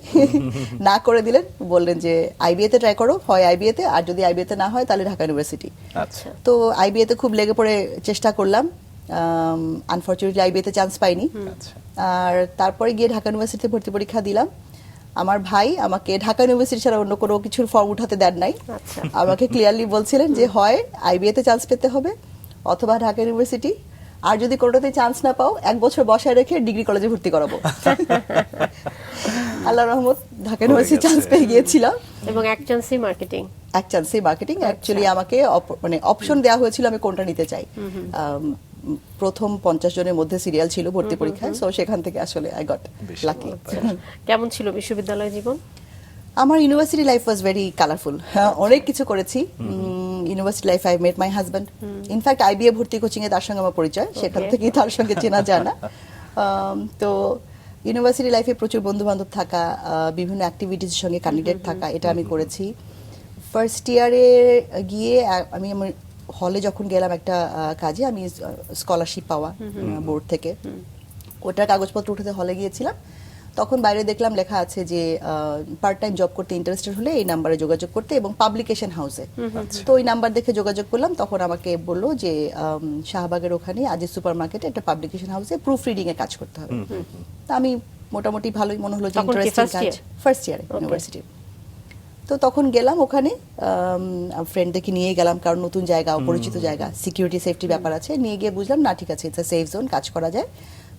না করে দিলেন, বললেন যে আইবিএ তে ট্রাই করো, হয় আইবিএ তে, আর যদি আইবিএ তে না হয় তাহলে ঢাকা ইউনিভার্সিটি। আচ্ছা। তো আইবিএ তে খুব লেগে পড়ে চেষ্টা করলাম, আনফরচুনেটলি আইবিএ তে চান্স পাইনি। আচ্ছা। আর তারপরে গিয়ে ঢাকা ইউনিভার্সিটিতে ভর্তি পরীক্ষা দিলাম। আমার ভাই আমাকে ঢাকা ইউনিভার্সিটি ছাড়া অন্য কোনো কিছুর ফর্ম উঠাতে দেন নাই। আচ্ছা। আমাকে ক্লিয়ারলি বলছিলেন যে হয় আইবিএ তে চান্স পেতে হবে অথবা ঢাকা ইউনিভার্সিটি, আর যদি কোনোটাতে চান্স না পাও 1 বছর বসায় রেখে ডিগ্রি কলেজে ভর্তি করাবো। আল্লাহ রহমত, ঢাকা ইউনিভার্সিটি চান্স পেয়ে গিয়েছিলাম, এবং একচান্সি মার্কেটিং। এক চান্সে মার্কেটিং। অ্যাকচুয়ালি আমাকে মানে অপশন দেওয়া হয়েছিল আমি কোনটা নিতে চাই। প্রথম 50 জনের মধ্যে সিরিয়াল ছিল ভর্তি পরীক্ষায়, সো সেখান থেকে আসলে আই গট লাকি। কেমন ছিল বিশ্ববিদ্যালয় জীবন? আমার university life was very colourful. অনেক কিছু করেছি university life. I met my husband, in fact IBA ভর্তি কোচিং এ তার সঙ্গে আমার পরিচয়, সেখান থেকেই তার সঙ্গে চেনা যায় না। তো ইউনিভার্সিটি লাইফে প্রচুর বন্ধু বান্ধব থাকা, বিভিন্ন অ্যাক্টিভিটিসের সঙ্গে ক্যান্ডিডেট থাকা, এটা আমি করেছি। ফার্স্ট ইয়ারে গিয়ে আমি আমার হলে যখন গেলাম একটা কাজে, আমি স্কলারশিপ পাওয়া বোর্ড থেকে, ওটার কাগজপত্র উঠাতে হলে গিয়েছিলাম। তখন বাইরে দেখলাম লেখা আছে যে পার্ট টাইম জব করতে ইন্টারেস্টেড হলে এই নাম্বারে যোগাযোগ করতে, এবং পাবলিকেশন হাউসে। তো ওই নাম্বার দেখে যোগাযোগ করলাম। তখন আমাকে বললো যে শাহবাগের ওখানে আজিজ সুপার মার্কেটে একটা পাবলিকেশন হাউসে প্রুফ রিডিং এ কাজ করতে হবে। তা আমি মোটামুটি ভালোই মনে হলো যে ইন্টারেস্টিং কাজ। ফার্স্ট ইয়ারে ইউনিভার্সিটি। তো তখন গেলাম ওখানে, ফ্রেন্ডদেরকে নিয়ে গেলাম, কারণ নতুন জায়গা, অপরিচিত জায়গা, সিকিউরিটি সেফটি ব্যাপার আছে। নিয়ে গিয়ে বুঝলাম না, ঠিক আছে, ইটস আ সেফ জোন, কাজ করা যায়।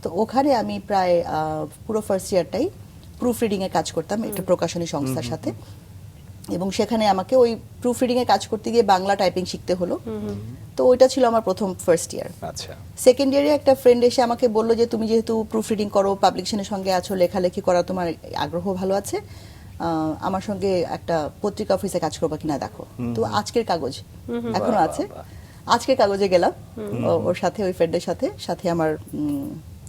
তো ওখানে আমি প্রায় পুরো ফার্স্ট ইয়ারটাই প্রুফ রিডিং এ কাজ করতাম একটা প্রকাশনী সংস্থার সাথে, এবং সেখানে আমাকে ওই প্রুফ রিডিং এ কাজ করতে গিয়ে বাংলা টাইপিং শিখতে হলো। তো ওইটা ছিল আমার প্রথম ফার্স্ট ইয়ার। আচ্ছা। সেকেন্ড ইয়ারে একটা ফ্রেন্ড এসে আমাকে বললো যে তুমি যেহেতু প্রুফ রিডিং করো, পাবলিকেশনের সঙ্গে আছো, লেখালেখি করা তোমার আগ্রহ ভালো আছে, আমার সঙ্গে একটা পত্রিকা অফিসে কাজ করবা কিনা দেখো। তো আজকের কাগজ এখনো আছে, আজকের কাগজে গেলাম ওর সাথে, ওই ফ্রেন্ডের সাথে, সাথে আমার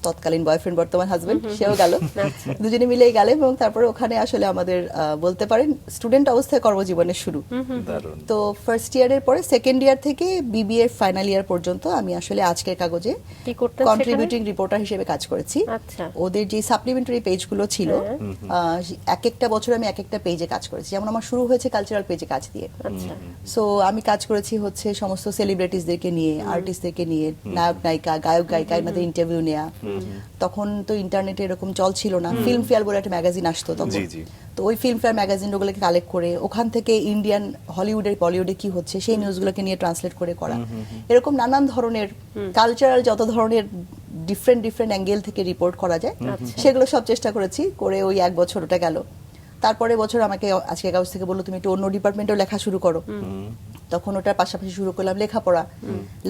তৎকালীন বয়ফ্রেন্ড, বর্তমান হাজবেন্ড, সেও গেল। দুজনে মিলেই গেলে, এবং তারপরে ওখানে আসলে আমাদের বলতে পারেন স্টুডেন্ট অবস্থায় কর্মজীবনের শুরু। তো ফার্স্ট ইয়ারের পরে সেকেন্ড ইয়ার থেকে বিবিএ ফাইনাল ইয়ার পর্যন্ত আমি আসলে আজকের কাগজে কন্ট্রিবিউটিং রিপোর্টার হিসেবে কাজ করেছি। ওদের যে সাপ্লিমেন্টারি পেজগুলো ছিল, এক একটা বছর আমি এক একটা পেজে কাজ করেছি। যেমন আমার শুরু হয়েছে কালচারাল পেজে কাজ দিয়ে। সো আমি কাজ করেছি হচ্ছে সমস্ত সেলিব্রিটিসদেরকে নিয়ে, আর্টিস্টদেরকে নিয়ে, নায়ক নায়িকা, গায়ক গায়িকা, এনাদের ইন্টারভিউ নেওয়া। তখন তো ইন্টারনেটে এরকম চল ছিল না, ফিল্ম ফেয়ার বলে একটা ম্যাগাজিন আসতো তখন। তো ওই ফিল্ম ফেয়ার ম্যাগাজিন ওগুলোকে কালেক্ট করে ওখান থেকে ইন্ডিয়ান, হলিউডের, বলিউডে কি হচ্ছে সেই নিউজগুলোকে নিয়ে ট্রান্সলেট করে করা। এরকম নানান ধরনের কালচারাল যত ধরনের ডিফারেন্ট ডিফারেন্ট অ্যাঙ্গেল থেকে রিপোর্ট করা যায়, সেগুলো সব চেষ্টা করেছি করে। ওই 1 বছর ওটা গেল। তারপরে বছর আমাকে আজকে কাগজ থেকে বললো তুমি একটু অন্য ডিপার্টমেন্টেও লেখা শুরু করো। তখন ওটার পাশাপাশি শুরু করলাম লেখাপড়া,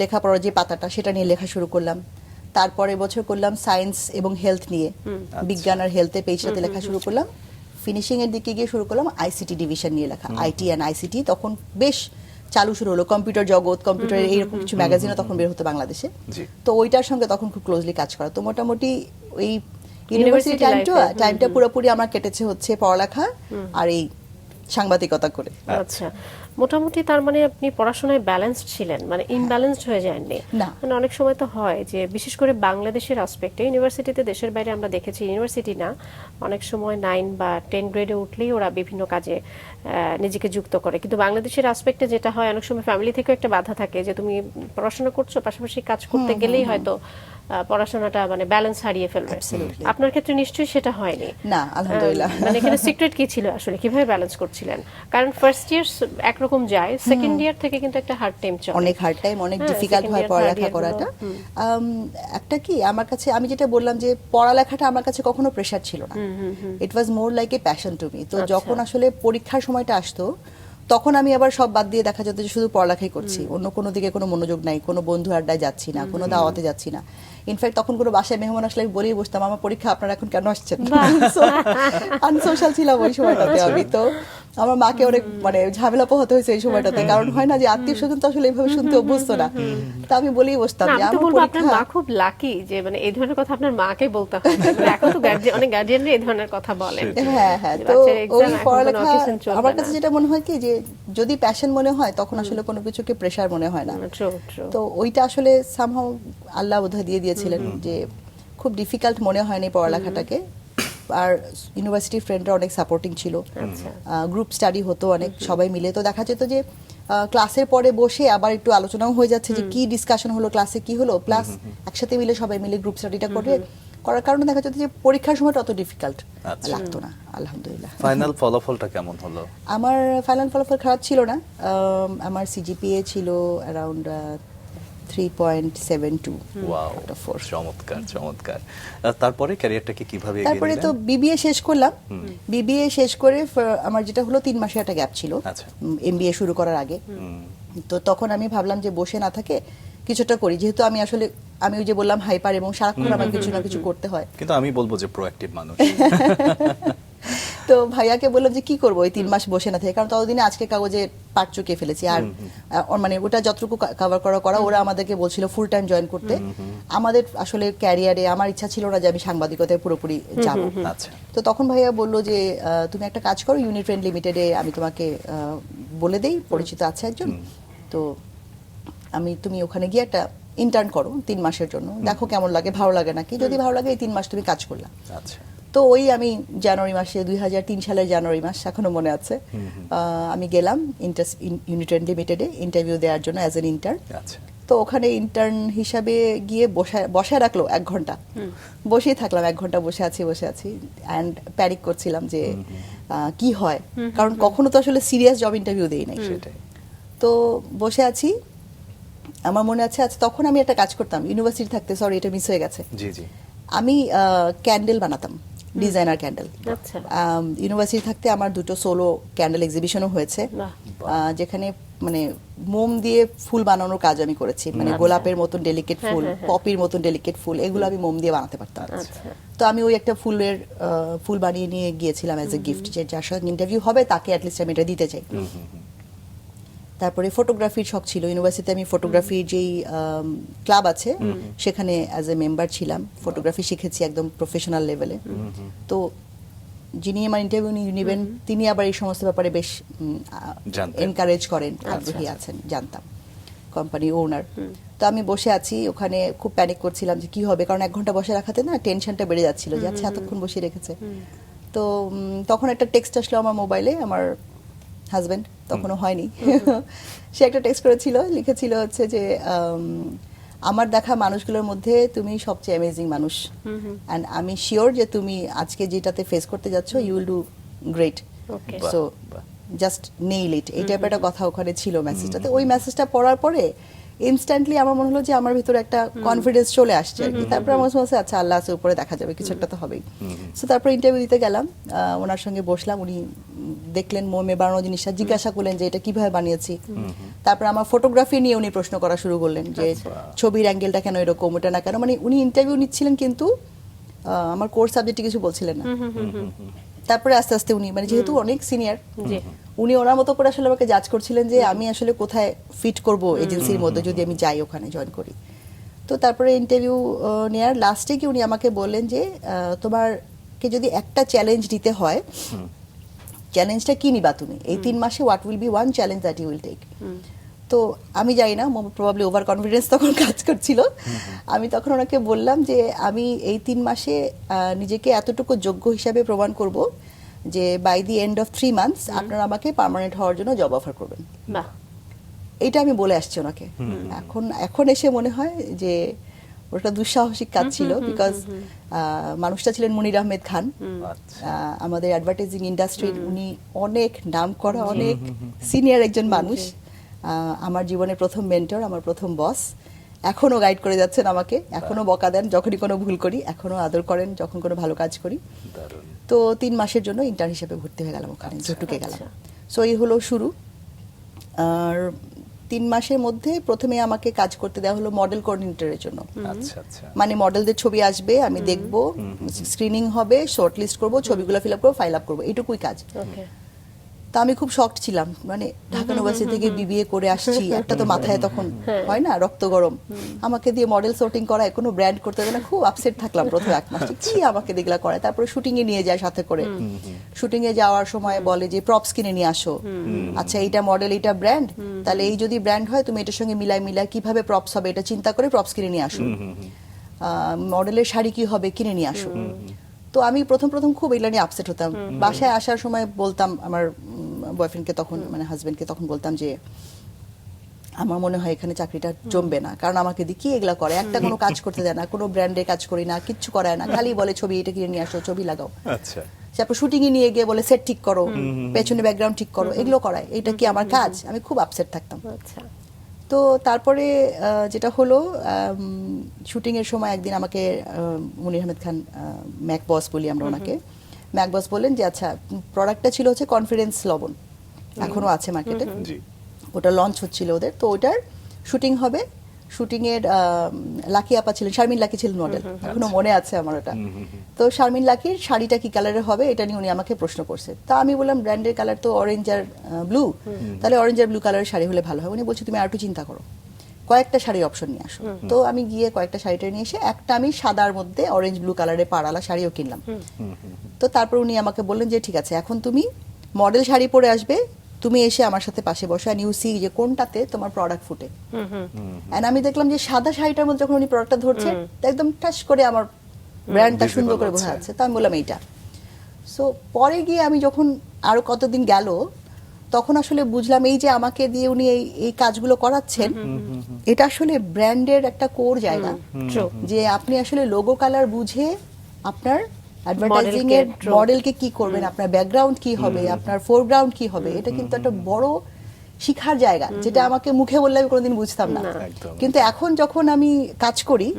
লেখাপড়ার যে পাতাটা সেটা নিয়ে লেখা শুরু করলাম। তারপরে বছর করলাম সায়েন্স এবং হেলথ নিয়ে, বিজ্ঞান আর হেলথের পেজটাতে লেখা শুরু করলাম। ফিনিশিং এর দিকে গিয়ে শুরু করলাম আইসিটি ডিভিশন নিয়ে লেখা, আইটি অ্যান্ড আইসিটি। তখন বেশ চালু শুরু হলো, কম্পিউটার জগৎ, কম্পিউটার এইরকম কিছু ম্যাগাজিনও তখন বের হতো বাংলাদেশে। তো ওইটার সঙ্গে তখন খুব ক্লোজলি কাজ করা। তো মোটামুটি ওই ইউনিভার্সিটি টাইমটা পুরোপুরি আমার কেটেছে হচ্ছে পড়ালেখা আর এই সাংবাদিকতা করে। আচ্ছা, মোটামুটি তার মানে আপনি পড়াশোনায় ব্যালেন্সড ছিলেন, মানে ইমব্যালেন্সড হয়ে যায়নি না। মানে অনেক সময় তো হয় যে বিশেষ করে বাংলাদেশের আসপেক্টে ইউনিভার্সিটিতে, দেশের বাইরে আমরা দেখেছি ইউনিভার্সিটি না, অনেক সময় 9 বা 10 গ্রেডে উঠলেই ওরা বিভিন্ন কাজে নিজেকে যুক্ত করে, কিন্তু বাংলাদেশের আসপেক্টে যেটা হয় অনেক সময় ফ্যামিলি থেকেও একটা বাধা থাকে যে তুমি পড়াশোনা করছো পাশাপাশি কাজ করতে গেলেই হয়তো পড়াশোনাটা মানে ব্যালেন্স হারিয়ে ফেলবে। Absolutely. আপনার ক্ষেত্রে নিশ্চয়ই সেটা হয়নি। না, আলহামদুলিল্লাহ। মানে এখানে সিক্রেট কি ছিল আসলে, কিভাবে ব্যালেন্স করছিলেন? কারণ ফার্স্ট ইয়ার একরকম যায়, সেকেন্ড ইয়ার থেকে কিন্তু একটা হার্ড টাইম চলে, অনেক হার্ড টাইম, অনেক হ্যাঁ, ডিফিকাল্ট second হয় year, পড়ালেখা third year করাটা। গুলো, একটা কি আমার কাছে, আমি যেটা বললাম যে পড়ালেখাটা আমার কাছে কখনো প্রেশার ছিল না, it was more like a passion to me. তো আচ্ছা। যখন আসলে পরীক্ষার সময়টা আসতো তখন আমি আবার সব বাদ দিয়ে দেখা যেত যে শুধু পড়ালেখাই করছি, অন্য কোনো দিকে কোনো মনোযোগ নাই, কোনো বন্ধু আড্ডায় যাচ্ছি না, কোনো দাওয়াতে যাচ্ছি না। ইনফ্যাক্ট তখন কোনো বাসায় মেহমান আসলে আমি বলেই বসতাম, আমার পরীক্ষা, আপনারা এখন কেন আসছেন? আনসোশ্যাল ছিলাম ওই সময়টাতে আমি। তো আমার মাকে অনেক মানে ঝামেলা পোহাতে হয়েছে এই সময়টাতে, কারণ হয় না যে আত্মীয় স্বজন তো আসলে এইভাবে শুনতে অভ্যস্ত না। তা আমি বলেই বসতাম না, যে আমি তো আমার বলবো আপনার মা পরীক্ষা। খুব লাকি যে মানে এই ধরনের কথা আপনার মাকে বলতে হয়। মানে এখন তো অনেক গার্জিয়ানরা এই ধরনের কথা বলেন। হ্যাঁ হ্যাঁ, যে তো বাচ্চার exam, ওই এখন কোনো পড়ালেখা occasion চলবে আমার না। কাছে যেটা মনে হয় কি যে যদি প্যাশন মনে হয় তখন আসলে কোনো কিছুকে প্রেশার মনে হয় না। True, true. তো ওইটা আসলে সামহাও আল্লাহ বোধহয় দিয়ে দিয়েছিলেন যে খুব ডিফিকাল্ট মনে হয়নি পড়ালেখাটাকে। আর ইউনিভার্সিটি ফ্রেন্ডরা অনেক সাপোর্টিং ছিল, আচ্ছা। গ্রুপ স্টাডি হতো অনেক, সবাই মিলে। তো দেখা যেত যে ক্লাসের পরে বসে আবার একটু আলোচনাও হয়ে যাচ্ছে যে কি ডিসকাশন হলো, ক্লাসে কি হলো, প্লাস একসাথে মিলে সবাই মিলে গ্রুপ স্টাডিটা করার কারণে দেখা যেত যে পরীক্ষার সময়টা অত ডিফিকাল্ট আচ্ছা। লাগতো না, আলহামদুলিল্লাহ। ফাইনাল ফলাফলটা কেমন হলো? আমার ফাইনাল ফলাফল খারাপ ছিল না, আমার সিজিপিএ ছিল অ্যারাউন্ড 3.72 ওয়াও, out of 4। চমৎকার চমৎকার। তারপরে ক্যারিয়ারটাকে কিভাবে এগিয়ে তারপরে তো নিলেন? বিবিএ শেষ করলাম। বিবিএ শেষ করে আমার যেটা হলো 3 মাসের একটা গ্যাপ ছিল আচ্ছা। এমবিএ শুরু করার আগে। তো তখন আমি ভাবলাম যে বসে না থাকে কিছুটা করি, যেহেতু আমি আসলে আমি ওই যে বললাম হাইপার এবং সারাক্ষণ আমার কিছু না কিছু করতে হয়। কিন্তু আমি বলবো যে প্রোঅ্যাক্টিভ মানুষ। তো ভাইয়াকে বললাম যে কি করবো ওই 3 মাস বসে না থেকে, কারণ ততদিনে আজকে কাগজে পাট চুকিয়ে ফেলেছি। আর মানে ওটা যতটুকু কভার করা ওরা আমাদেরকে বলছিল ফুল টাইম জয়েন করতে। আমাদের আসলে ক্যারিয়ারে আমার ইচ্ছা ছিল না যে আমি সাংবাদিকতায় পুরোপুরি যাব। আচ্ছা। তো তখন ভাইয়া বললো যে তুমি একটা কাজ করো, ইউনিফ্রেন্ড লিমিটেডে আমি তোমাকে বলে দেই, পরিচিত আছে একজন, তো তুমি ওখানে গিয়ে একটা ইন্টার্ন করো 3 মাসের জন্য, দেখো কেমন লাগে, ভালো লাগে নাকি, যদি ভালো লাগে এই 3 মাস তুমি কাজ করলা। আচ্ছা। তো ওই আমি জানুয়ারি মাসে 2003 সালের জানুয়ারি মাস এখনো মনে আছে, আমি গেলাম ইউনিট্রেন্ড লিমিটেডে ইন্টারভিউ দেওয়ার জন্য অ্যাজ এন ইন্টার্ন। আচ্ছা। তো ওখানে ইন্টার্ন হিসাবে গিয়ে বসায় রাখলো 1 ঘন্টা, বসেই থাকলাম 1 ঘন্টা, বসে আছি অ্যান্ড প্যানিক করছিলাম যে কি হয়, কারণ কখনো তো আসলে সিরিয়াস জব ইন্টারভিউ দেই নাই। সেটাই। তো বসে আছি, আমার মনে আছে তখন আমি একটা কাজ করতাম ইউনিভার্সিটি থাকতে, সরি এটা মিস হয়ে গেছে, জি জি। আমি ক্যান্ডেল বানাতাম, ডিজাইনার ক্যান্ডেল। আচ্ছা। ইউনিভার্সিটি থাকতে আমার 2টো সোলো ক্যান্ডেল এক্সিবিশনও হয়েছে, বাহ। যেখানে মানে মোম দিয়ে ফুল বানানোর কাজ আমি করেছি, মানে গোলাপের মতন ডেলিকেট ফুল, পপির মতন ডেলিকেট ফুল, এগুলো আমি মোম দিয়ে বানাতে পারতাম। আচ্ছা। তো আমি ওই একটা ফুল বানিয়ে নিয়ে গিয়েছিলাম অ্যাজ এ গিফট, যে যার সাথে ইন্টারভিউ হবে তাকে অ্যাটলিস্ট আমি এটা দিতে চাই। তারপরে ফটোগ্রাফির শখ ছিল, ইউনিভার্সিটিতে আমি ফটোগ্রাফির যেই ক্লাব আছে সেখানে অ্যাজ এ মেম্বার ছিলাম, ফটোগ্রাফি শিখেছি একদম প্রফেশনাল লেভেলে। তো যিনি আমার ইন্টারভিউ নেবেন তিনি আবার এই সমস্ত ব্যাপারে বেশ জানতেন। এনকারেজ করেন, আগ্রহী আছেন, জানতাম, কোম্পানি ওনার। তো আমি বসে আছি ওখানে, খুব প্যানিক করছিলাম যে কি হবে, কারণ 1 ঘন্টা বসে রাখাতে না টেনশনটা বেড়ে যাচ্ছিল যে আচ্ছা এতক্ষণ বসে রেখেছে। তো তখন একটা টেক্সট আসলো আমার মোবাইলে, আমার হাজবেন্ড, তখনও হয়নি, সে একটা টেক্সট করেছিল, লিখেছিল হচ্ছে যে আমার দেখা মানুষগুলোর মধ্যে তুমি সবচেয়ে অ্যামেজিং মানুষ, অ্যান্ড আমি শিওর যে তুমি আজকে যেটাতে ফেস করতে যাচ্ছ you will do great, Okay. So just nail it, এই টাইপের একটা কথা ওখানে ছিল মেসেজটাতে। ওই মেসেজটা পড়ার পরে ইনস্ট্যান্টলি আমার মনে হলো যে আমার ভিতরে একটা কনফিডেন্স চলে আসছে আর কি। তারপরে আমার মনে হচ্ছে আচ্ছা আল্লাহ আছে উপরে, দেখা যাবে, কিছু একটা তো হবেই। সো তারপর ইন্টারভিউ দিতে গেলাম, ওনার সঙ্গে বসলাম, উনি দেখলেন মোমে বানানো জিনিসটা, জিজ্ঞাসা করলেন যে এটা কিভাবে বানিয়েছি। তারপর আমার ফটোগ্রাফি নিয়ে উনি প্রশ্ন করা শুরু করলেন যে ছবির অ্যাঙ্গেলটা কেন এরকম, ওটা না কেন, মানে উনি ইন্টারভিউ নিচ্ছিলেন কিন্তু আমার কোর্স সাবজেক্টে কিছু বলছিলেন না। তারপরে আস্তে আস্তে উনি মানে যেহেতু অনেক সিনিয়র, উনি ওনার মতো করে আসলে আমাকে জাজ করছিলেন যে আমি আসলে কোথায় ফিট করব এজেন্সির মধ্যে যদি আমি যাই ওখানে জয়েন করি। তো তারপরে ইন্টারভিউ নেওয়ার লাস্টে কি উনি আমাকে বললেন যে তোমারকে যদি একটা চ্যালেঞ্জ দিতে হয়, চ্যালেঞ্জটা কি নিবা তুমি এই 3 মাসে, what will be one challenge that you will take. তো আমি জানি না, প্রবাবলি ওভার কনফিডেন্স তখন কাজ করছিল। আমি তখন ওনাকে বললাম যে আমি এই 3 মাসে নিজেকে এতটুকু যোগ্য হিসাবে প্রমাণ করব যে by the end of 3 months আপনারা আমাকে পার্মানেন্ট হওয়ার জন্য জব অফার করবেন। বাহ, এটা আমি বলে আসছি ওনাকে। এখন এসে মনে হয় যে ওটা দুঃসাহসিক কাজ ছিল, বিকজ মানুষটা ছিলেন মনির আহমেদ খান, আচ্ছা। আমাদের অ্যাডভার্টাইজিং ইন্ডাস্ট্রির উনি অনেক নাম করা, অনেক সিনিয়র একজন মানুষ, আমার জীবনের প্রথম মেন্টর, আমার প্রথম বস। এখনো গাইড করে যাচ্ছেন আমাকে, এখনো বকা দেন যখনই কোনো ভুল করি, এখনো আদর করেন যখন কোনো ভালো কাজ করি। দারুণ। তো 3 মাসের জন্য ইন্টার্ন হিসেবে ভর্তি হয়ে গেলাম ওখানে, ঢুকে গেলাম। সো এই হলো শুরু। আর 3 মাসের মধ্যে প্রথমে আমাকে কাজ করতে দেওয়া হলো মডেল কোঅর্ডিনেটরের জন্য। আচ্ছা আচ্ছা। মানে মডেলদের ছবি আসবে, আমি দেখব, স্ক্রিনিং হবে, শর্ট লিস্ট করবো, ছবিগুলো ফিল আপ করবো, ফাইল আপ করবো, এইটুকুই কাজ। ওকে। তা আমি খুব শকড ছিলাম, মানে ঢাকা ইউনিভার্সিটি থেকে বিবিএ করে আসছি, একটা তো মাথায় তখন হয় না রক্ত গরম, আমাকে দিয়ে মডেল সর্টিং করায়, কোনো ব্র্যান্ড করতে হবে না, খুব আপসেট থাকলাম প্রথম 1 মাস, কি আমাকে দেখলা করায়। তারপরে শুটিং এ নিয়ে যায় সাথে করে, শুটিং এ যাওয়ার সময় বলে যে প্রপস কিনে নিয়ে আসো, আচ্ছা এইটা মডেল, এইটা ব্র্যান্ড, তাহলে এই যদি ব্র্যান্ড হয় তুমি এটার সঙ্গে মিলাই কিভাবে প্রপস হবে এটা চিন্তা করে প্রপস কিনে নিয়ে আসো, মডেলের শাড়ি কি হবে কিনে নিয়ে আসো। তো আমি প্রথম খুব এগুলো নিয়ে আপসেট হতাম। বাসায় আসার সময় বলতাম আমার বয়ফ্রেন্ডকে তখন, মানে হাজবেন্ডকে তখন বলতাম যে আমার মনে হয় এখানে চাকরিটা জমবে না, কারণ আমাকে দিয়ে কি এগুলা করে, একটা কোনো কাজ করতে দেয় না, কোনো ব্র্যান্ডের কাজ করি না, কিচ্ছু করায় না, খালি বলে ছবি এটা কিনে নিয়ে আসো, ছবি লাগাও। আচ্ছা। তারপর শুটিং এ নিয়ে গিয়ে বলে সেট ঠিক করো, পেছনে ব্যাকগ্রাউন্ড ঠিক করো, এগুলো করায়। এটা কি আমার কাজ? আমি খুব আপসেট থাকতাম। আচ্ছা। তো তারপরে যেটা হলো, শুটিং এর সময় একদিন আমাকে মনির আহমেদ খান, ম্যাক বস বলি আমরা ওনাকে, ম্যাক বস বললেন যে আচ্ছা, প্রোডাক্টটা ছিল হচ্ছে কনফিডেন্স লবণ, এখনো আছে মার্কেটে, জি। ওটা লঞ্চ হচ্ছিল ওদের, তো ওটার শুটিং হবে। শুটিং এর লাকি আপা ছিলেন, শারমিন লাকি ছিলেন মডেল, এখনো মনে আছে আমার ওটা। তো শারমিন লাকির শাড়িটা কি কালারের হবে এটা নিয়ে উনি আমাকে প্রশ্ন করছে। তা আমি বললাম ব্র্যান্ডের কালার তো অরেঞ্জ আর ব্লু, তাহলে অরেঞ্জ আর ব্লু কালারের শাড়ি হলে ভালো হয়। উনি বলছে তুমি আর একটু চিন্তা করো, কয়েকটা শাড়ির অপশন নিয়ে আসো। তো আমি গিয়ে কয়েকটা শাড়িটা নিয়ে এসে একটা আমি সাদার মধ্যে অরেঞ্জ ব্লু কালারের পাড়ালা শাড়িও কিনলাম। তো তারপর উনি আমাকে বললেন যে ঠিক আছে, এখন তুমি মডেল শাড়ি পরে আসবে, তুমি এসে আমার সাথে পাশে বসো, এন্ড ইউ সি যে কোনটাতে তোমার প্রোডাক্ট ফুটে। এন্ড আমি দেখলাম যে সাদা শাড়িটার মধ্যে যখন উনি প্রোডাক্টটা ধরছে, একদম টাচ করে আমার ব্র্যান্ডটা সুন্দর করে বোঝা যাচ্ছে। তো আমি বললাম এইটা। সো পরে গিয়ে আমি যখন আরো কতদিন গেল, তখন আসলে বুঝলাম এই যে আমাকে দিয়ে উনি এই কাজগুলো করাচ্ছেন, এটা আসলে ব্র্যান্ডের একটা কোর জায়গা, যে আপনি আসলে লোগো কালার বুঝে আপনার অ্যাডভার্টাইজিং এর মডেলকে কি করবেন, আপনার ব্যাকগ্রাউন্ড কি হবে, আপনার ফোরগ্রাউন্ড কি হবে, এটা কিন্তু একটা বড় শিখার জায়গা, যেটা আমাকে মুখে বললে আমি কোনোদিন বুঝতাম না। কিন্তু এখন যখন আমি কাজ করি,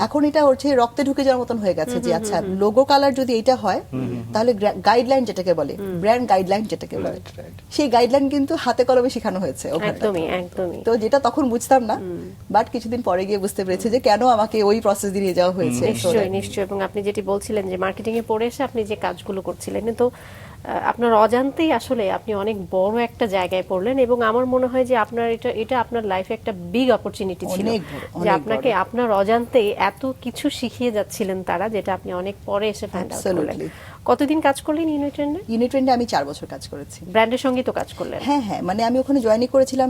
এখন এটা হচ্ছে রক্তে ঢুকে যাওয়ার মতন হয়ে গেছে যে আচ্ছা, লোগো কালার যদি এটা হয়, তাহলে গাইডলাইন যেটাকে বলে, ব্র্যান্ড গাইডলাইন যেটাকে বলে, সেই গাইডলাইন কিন্তু হাতে কলমে শেখানো হয়েছে ওখানে। একদমই। তো যেটা তখন বুঝতাম না, বাট কিছুদিন পরে গিয়ে বুঝতে পেরেছি যে কেন আমাকে ওই প্রসেস দিয়ে নিয়ে যাওয়া হয়েছে। নিশ্চয়ই। এবং আপনি যেটি বলছিলেন যে মার্কেটিং এ পড়ে এসে আপনি যে কাজগুলো করছিলেন, তো আপনার অজান্তেই আসলে আপনি অনেক বড় একটা জায়গায় পড়লেন, এবং আমার মনে হয় যে আপনার এটা আপনার লাইফে একটা বিগ অপরচুনিটি ছিল, যে আপনাকে আপনার অজান্তেই এত কিছু শিখিয়ে যাচ্ছিলেন তারা, যেটা আপনি অনেক পরে এসে ফাইন্ড আউট করলেন। কতদিন কাজ করলেন ইউনিট্রেন্ডে? আমি 4 বছর কাজ করেছি। ব্র্যান্ডের সঙ্গে তো কাজ করলেন? হ্যাঁ, মানে আমি ওখানে জয়েনই করেছিলাম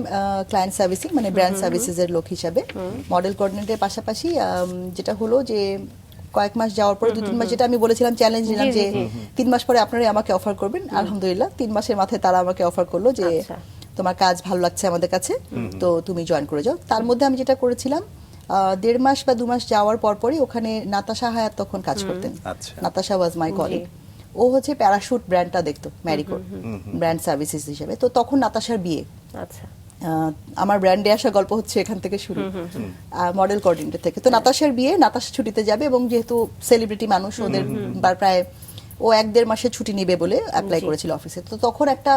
ক্লায়েন্ট সার্ভিসিং, মানে ব্র্যান্ড সার্ভিসেস এর লোক হিসাবে, মডেল কোঅর্ডিনেটরের পাশাপাশি। যেটা হলো যে কয়েক মাস যাওয়ার পরে 2-3 মাস, যেটা আমি বলেছিলাম চ্যালেঞ্জ নিলাম যে 3 মাস পরে আপনারাই আমাকে অফার করবেন, আলহামদুলিল্লাহ 3 মাসের মাথায় তারা আমাকে অফার করলো যে তোমার কাজ ভালো লাগছে আমাদের কাছে, তো তুমি জয়েন করে যাও। তার মধ্যে আমি যেটা করেছিলাম, 1.5 মাস বা 2 মাস যাওয়ার পরপরই ওখানে নাতাশা হায়াত তখন কাজ করতেন। নাতাশা ওয়াজ মাই কলিগ। ও হচ্ছে প্যারাশুট ব্র্যান্ডটা দেখতো, ম্যারিকো ব্র্যান্ড সার্ভিসেস হিসেবে। তো তখন নাতাশার বিয়ে। আচ্ছা, আমার ব্র্যান্ডে আসা গল্প হচ্ছে এখান থেকে শুরু, মডেল কোঅর্ডিনেটর থেকে। তো নাতাশার বিয়ে, নাতাশা ছুটিতে যাবে, এবং যেহেতু সেলিব্রিটি মানুষ, ওদের প্রায় ও 1-1.5 মাসের ছুটি নেবে বলে অ্যাপ্লাই করেছিল অফিসে। তো তখন একটা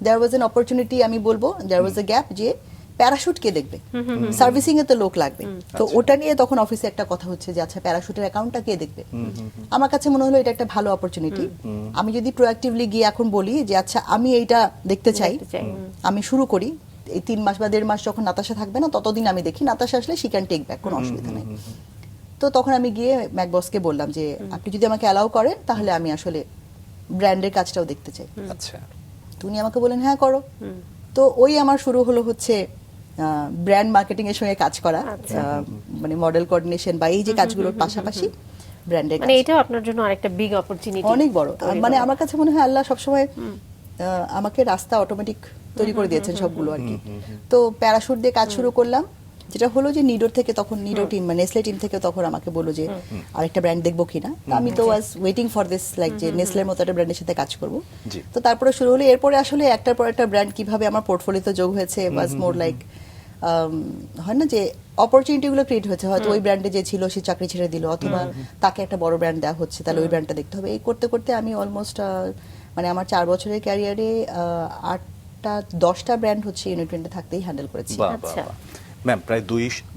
দেয়ার ওয়াজ এন অপরচুনিটি, আমি বলবো দেয়ার ওয়াজ এ গ্যাপ, যে প্যারাশুট কে দেখবে, সার্ভিসিং এ তো লোক লাগবে। তো ওটা নিয়ে তখন অফিসে একটা কথা হচ্ছে যে আচ্ছা, প্যারাশুটের অ্যাকাউন্টটা কে দেখবে। আমার কাছে মনে হলো এটা একটা ভালো অপরচুনিটি। আমি যদি প্রোঅ্যাক্টিভলি গিয়ে এখন বলি যে আচ্ছা, আমি এইটা দেখতে চাই, আমি শুরু করি, এই 3 মাস বা 1.5 মাস যখন নাতাশা থাকবে না, ততদিন আমি দেখি, নাতাশা আসলে শি ক্যান টেক ব্যাক, কোনো অসুবিধা নেই। তো তখন আমি গিয়ে ম্যাক বসকে বললাম যে আপনি যদি আমাকে অ্যালাউ করেন, তাহলে আমি আসলে ব্র্যান্ডের কাজটাও দেখতে চাই। আচ্ছা। তো উনি আমাকে বলেন হ্যাঁ করো। তো ওই আমার শুরু হলো হচ্ছে ব্র্যান্ড মার্কেটিং এর সঙ্গে কাজ করা, আচ্ছা। মানে মডেল কোঅর্ডিনেশন বা এই যে কাজগুলোর পাশাপাশি ব্র্যান্ডের মানে এটাও আপনার জন্য আরেকটা বিগ অপরচুনিটি, অনেক বড়। মানে আমার কাছে মনে হয় আল্লাহ সবসময় আমাকে রাস্তা অটোমেটিক তৈরি করে দিয়েছেন সবগুলো আর কি। তো প্যারাশুট দিয়ে কাজ শুরু করলাম, যেটা হলো যে নিডোর থেকে তখন নিডো টিম মানে নেসলে টিম থেকে তখন আমাকে বললো যে আরেকটা ব্র্যান্ড দেখবো কিনা। আমি তো was waiting for this, like যে নেসলের মতো একটা ব্র্যান্ডের সাথে কাজ করবো। জি। তো তারপরে শুরু হলো, এরপরে আসলে একটার পর একটা ব্র্যান্ড কিভাবে আমার পোর্টফোলিওতে যোগ হয়েছে ওয়াজ মোর লাইক হয় না যে অপরচুনিটি গুলো ক্রিয়েট হয়েছে, হয়তো ওই ব্র্যান্ডে যে ছিল সে চাকরি ছেড়ে দিল, অথবা তাকে একটা বড় ব্র্যান্ড দেওয়া হচ্ছে, তাহলে ওই ব্র্যান্ডটা দেখতে হবে। এই করতে করতে আমি অলমোস্ট মানে আমার 4 বছরের ক্যারিয়ারে 8টা-10টা ব্র্যান্ড হচ্ছে ইউনিট্রেন্ডে থাকতেই হ্যান্ডেল করেছি। বাহ, আচ্ছা। বাহ, বাহ। ম্যাম, প্রায়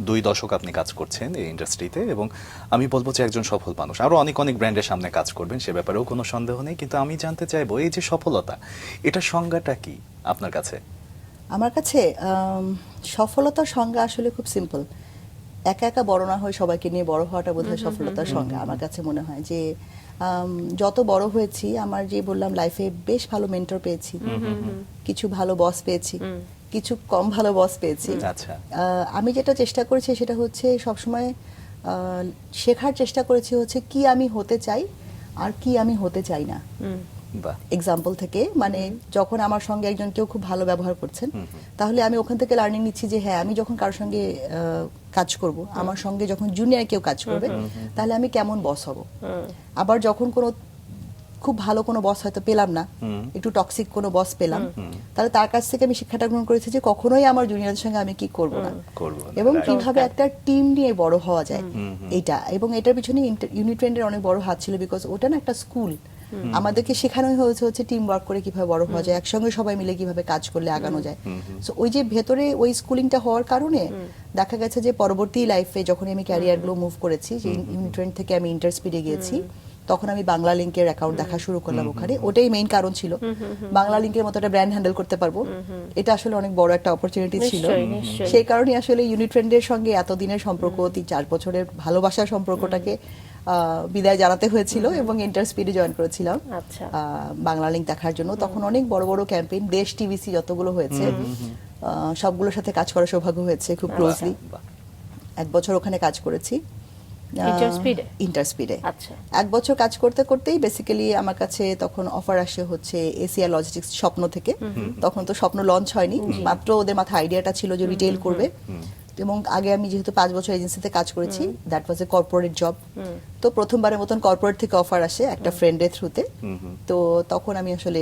দুই দশক আপনি কাজ করছেন এই ইন্ডাস্ট্রিতে, এবং আমি বলবো যে একজন সফল মানুষ। আরো অনেক অনেক ব্র্যান্ডের সামনে কাজ করবেন, সে ব্যাপারেও কোনো সন্দেহ নেই, কিন্তু আমি জানতে চাইবো এই যে সফলতা, এটার সংজ্ঞাটা কি আপনার কাছে? আমার কাছে সফলতার সংজ্ঞা আসলে খুব সিম্পল। একা একা বড় না হয়ে সবাইকে নিয়ে বড় হওয়াটা বোধহয় সফলতার সংজ্ঞা। আমার কাছে মনে হয় যে যত বড় হয়েছি, আমার যে বললাম লাইফে বেশ ভালো মেন্টর পেয়েছি, কিছু ভালো বস পেয়েছি, কিছু কম ভালো বস পেয়েছি। আচ্ছা। আমি যেটা চেষ্টা করেছি সেটা হচ্ছে সবসময় শেখার চেষ্টা করেছি হচ্ছে কি আমি হতে চাই আর কি আমি হতে চাই না। বাহ। এক্সাম্পল থেকে, মানে যখন আমার সঙ্গে একজন কেউ খুব ভালো ব্যবহার করছেন, তাহলে আমি ওখান থেকে লার্নিং নিচ্ছি যে হ্যাঁ, আমি যখন কারোর সঙ্গে কাজ করব, আমার সঙ্গে যখন জুনিয়র কেউ কাজ করবে, তাহলে আমি কেমন বস হব। আবার যখন কোনো খুব ভালো কোনো বস হয়তো পেলাম না, একটু টক্সিক কোনো বস পেলাম, তাহলে তার কাছ থেকে আমি শিক্ষাটা গ্রহণ করেছি যে কখনোই আমার জুনিয়রদের সঙ্গে আমি কি করব না, এবং কিভাবে একটা টিম নিয়ে বড় হওয়া যায় এইটা। এবং এটার পিছনে ইউনিট্রেন্ডের অনেক বড় হাত ছিল, বিকজ ওটা না একটা স্কুল। আমাদেরকে শেখানোই হচ্ছে টিম ওয়ার্ক করে কিভাবে বড় হওয়া যায়, একসঙ্গে সবাই মিলে কিভাবে কাজ করলে আগানো যায়। সো ওই যে ভেতরে ওই স্কুলিংটা হওয়ার কারণে দেখা গেছে যে পরবর্তী লাইফে যখন আমি ক্যারিয়ার গুলো মুভ করেছি, যে ইউনিট্রেন্ড থেকে আমি ইন্টারস্পিডে গিয়েছি, তখন আমি বাংলা লিংকের অ্যাকাউন্ট দেখা শুরু করলাম ওখানে। ওটাই মেইন কারণ ছিল, বাংলা লিংকের মতো একটা ব্র্যান্ড হ্যান্ডেল করতে পারবো। এটা আসলে অনেক বড় একটা অপরচুনিটি ছিল। নিশ্চয়ই। সেই কারণে আসলে ইউনিট্রেন্ডের সঙ্গে এতদিনের সম্পর্ক, 3-4 বছরের ভালোবাসার সম্পর্কটাকে বিদায় জানাতে হয়েছিল, এবং ইন্টারস্পিডে জয়েন করেছিলাম আচ্ছা। বাংলা লিংক দেখার জন্য। তখন অনেক বড় বড় ক্যাম্পেইন, দেশ টিভিসি যতগুলো হয়েছে সবগুলোর সাথে কাজ করার সৌভাগ্য হয়েছে খুব ক্লোজলি। 1 বছর ওখানে কাজ করেছি ইন্টারস্পিডে। আচ্ছা। 1 বছর কাজ করতে করতেই বেসিক্যালি আমার কাছে তখন অফার আসে হচ্ছে এশিয়া লজিস্টিক্স স্বপ্ন থেকে। তখন তো স্বপ্ন লঞ্চ হয়নি, মাত্র ওদের মাথায় আইডিয়াটা ছিল যে রিটেল করবে। এবং আগে আমি যেহেতু 5 বছর এজেন্সিতে কাজ করেছি, that was A corporate job. তো প্রথমবারের মতন কর্পোরেট থেকে অফার আসে একটা ফ্রেন্ডের থ্রুতে। তো তখন আমি আসলে